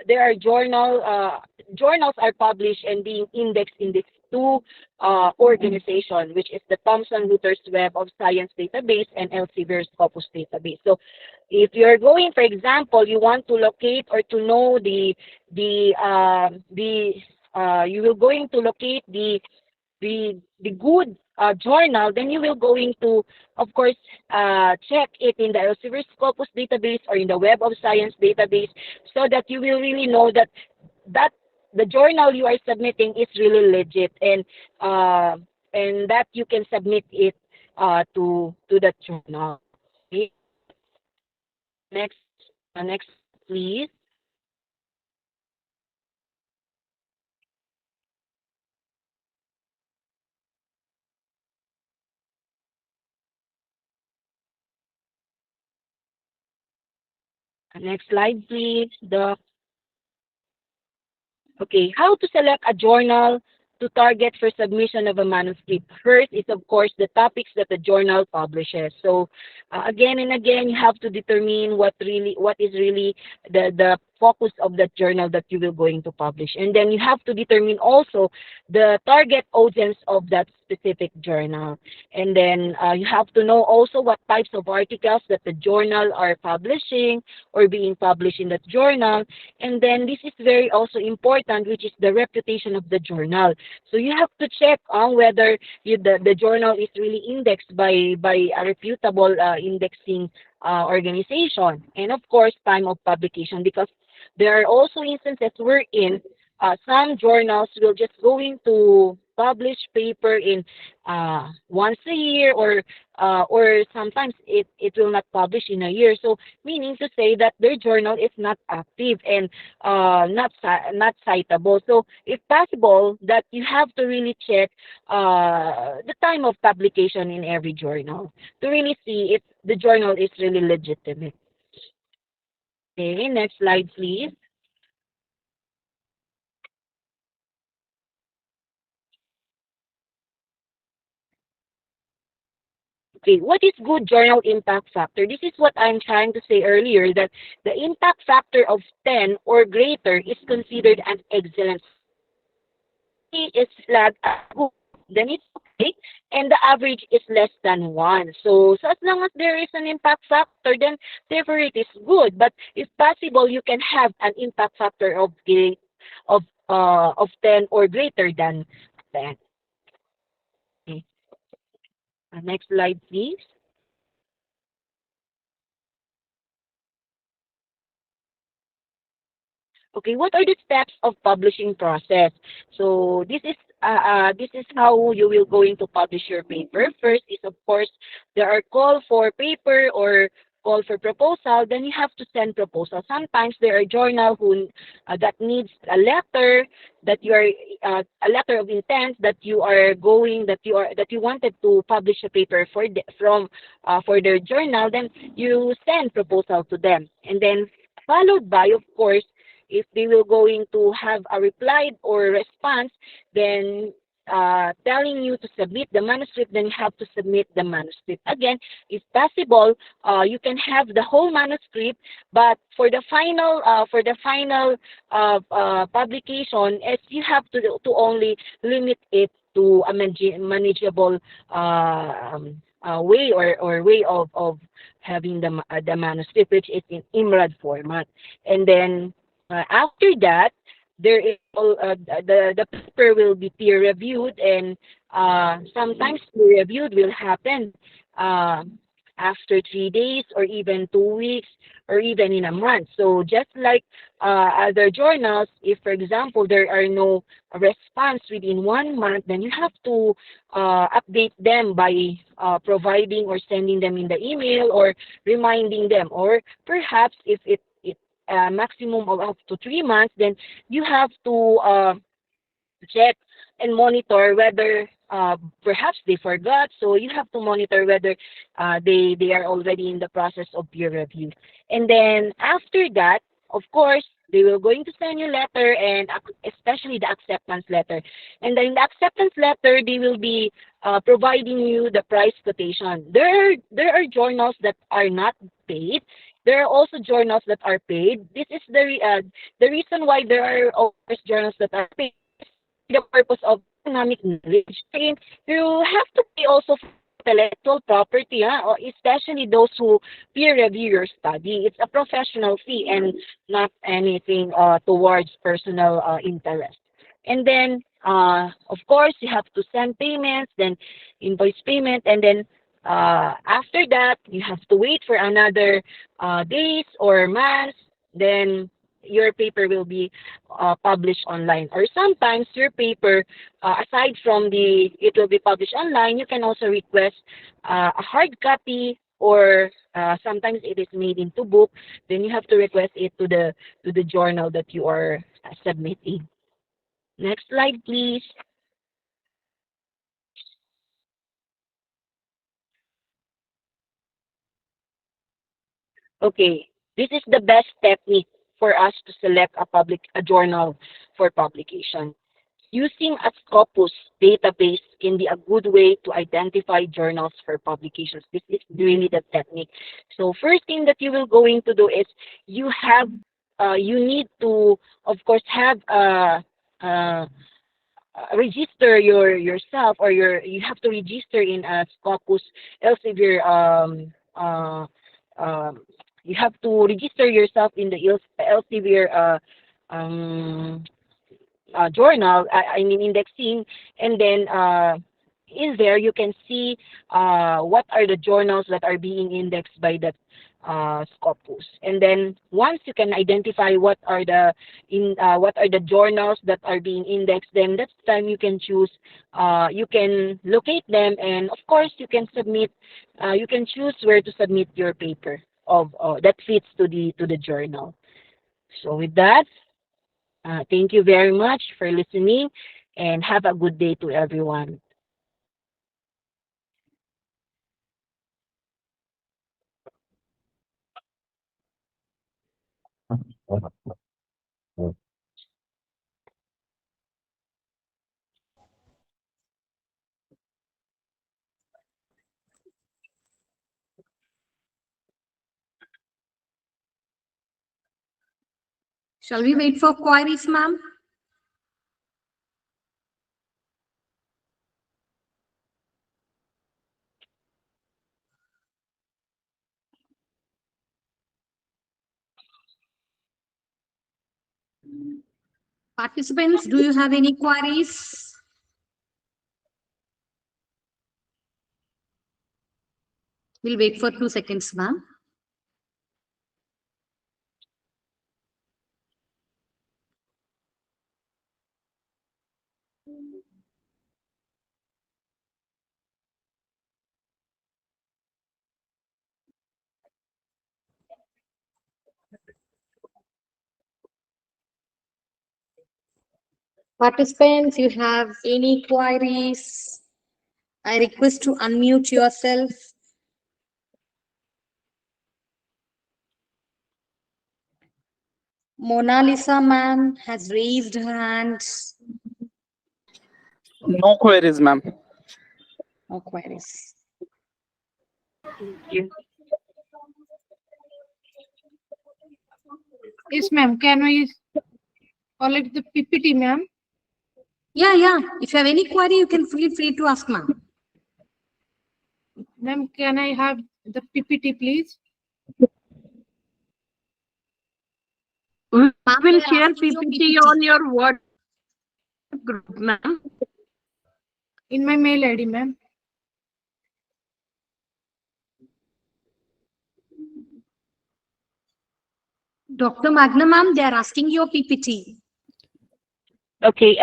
There are journals are published and being indexed in these two organizations, which is the Thomson Reuters Web of Science database and Elsevier Scopus database. So, if you're going, for example, you want to locate or to know you will going to locate the good journal, then you will going to, of course, check it in the Elsevier Scopus database or in the Web of Science database, so that you will really know that the journal you are submitting is really legit, and that you can submit it to the journal. Okay. Next, please. Next slide, please. Okay, how to select a journal to target for submission of a manuscript. First is, of course, the topics that the journal publishes. So, again and again, you have to determine what is really the focus of that journal that you will going to publish. And then you have to determine also the target audience of that specific journal. And then you have to know also what types of articles that the journal are publishing or being published in that journal. And then this is very also important, which is the reputation of the journal. So you have to check on whether the journal is really indexed by a reputable indexing organization. And of course, time of publication, because there are also instances wherein some journals will just going to publish paper in once a year, or sometimes it will not publish in a year. So meaning to say that their journal is not active and not citable. So if possible, that you have to really check the time of publication in every journal to really see if the journal is really legitimate. Okay, next slide, please. Okay, what is good journal impact factor? This is what I'm trying to say earlier, that the impact factor of 10 or greater is considered an excellent. It is flagged as good, then it's okay, and the average is less than 1. So as long as there is an impact factor, then therefore it is good. But if possible, you can have an impact factor of 10 or greater than 10. Okay. Next slide, please. Okay, what are the steps of publishing process? So this is how you will going to publish your paper. First is, of course, there are call for paper or call for proposal. Then you have to send proposal. Sometimes there are journal who that needs a letter, that you are a letter of intent, that you wanted to publish a paper for their journal. Then you send proposal to them, and then followed by, of course, if they will going to have a reply or response, then telling you to submit the manuscript, then you have to submit the manuscript. Again, if possible, you can have the whole manuscript, but for the final publication, you have to only limit it to a manageable way or way of having the manuscript, which is in IMRAD format. And then after that, there is the paper will be peer reviewed, and sometimes peer reviewed will happen after 3 days or even 2 weeks or even in a month. So just like other journals, if for example there are no response within 1 month, then you have to update them by providing or sending them in the email or reminding them, or perhaps if it maximum of up to 3 months, then you have to check and monitor whether perhaps they forgot. So you have to monitor whether they are already in the process of peer review. And then after that, of course, They will going to send you letter, and especially the acceptance letter. And then in the acceptance letter, they will be providing you the price quotation. There are journals that are not paid. There are also journals that are paid. This is the reason why there are always journals that are paid. The purpose of economic knowledge. And you have to pay also for intellectual property, or especially those who peer review your study. It's a professional fee and not anything towards personal interest. And then, of course, you have to send payments, then invoice payment, and then after that, you have to wait for another days or months. Then your paper will be published online. Or sometimes your paper, aside from it will be published online, you can also request a hard copy, or sometimes it is made into book. Then you have to request it to the journal that you are submitting. Next slide, please. Okay, this is the best technique for us to select a journal for publication. Using a Scopus database can be a good way to identify journals for publications. This is really the technique. So first thing that you will going to do is you need to, of course, have register yourself, or you have to register in a Scopus Elsevier you have to register yourself in the Elsevier journal, I mean indexing, and then in there you can see what are the journals that are being indexed by that Scopus. And then once you can identify what are the journals that are being indexed, then that's the time you can choose, you can locate them, and of course you can submit, you can choose where to submit your paper of that fits to the journal. So with that, thank you very much for listening, and have a good day to everyone. Shall we wait for queries, ma'am? Participants, do you have any queries? We'll wait for 2 seconds, ma'am. Participants, you have any queries? I request to unmute yourself. Mona Lisa ma'am has raised her hand. No queries, ma'am. No queries. Yes, ma'am. Can we collect the PPT, ma'am? Yeah. If you have any query, you can feel free to ask, ma'am. Ma'am, can I have the PPT, please? We will we are share asking your PPT PPT. on your WhatsApp group, ma'am. In my mail ID, ma'am. Dr. Magna ma'am, they are asking your PPT. Okay,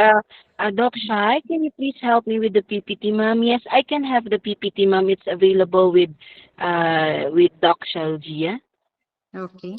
Doc Shai, can you please help me with the PPT, ma'am? Yes, I can have the PPT, ma'am. It's available with Doc Shalgia. Okay.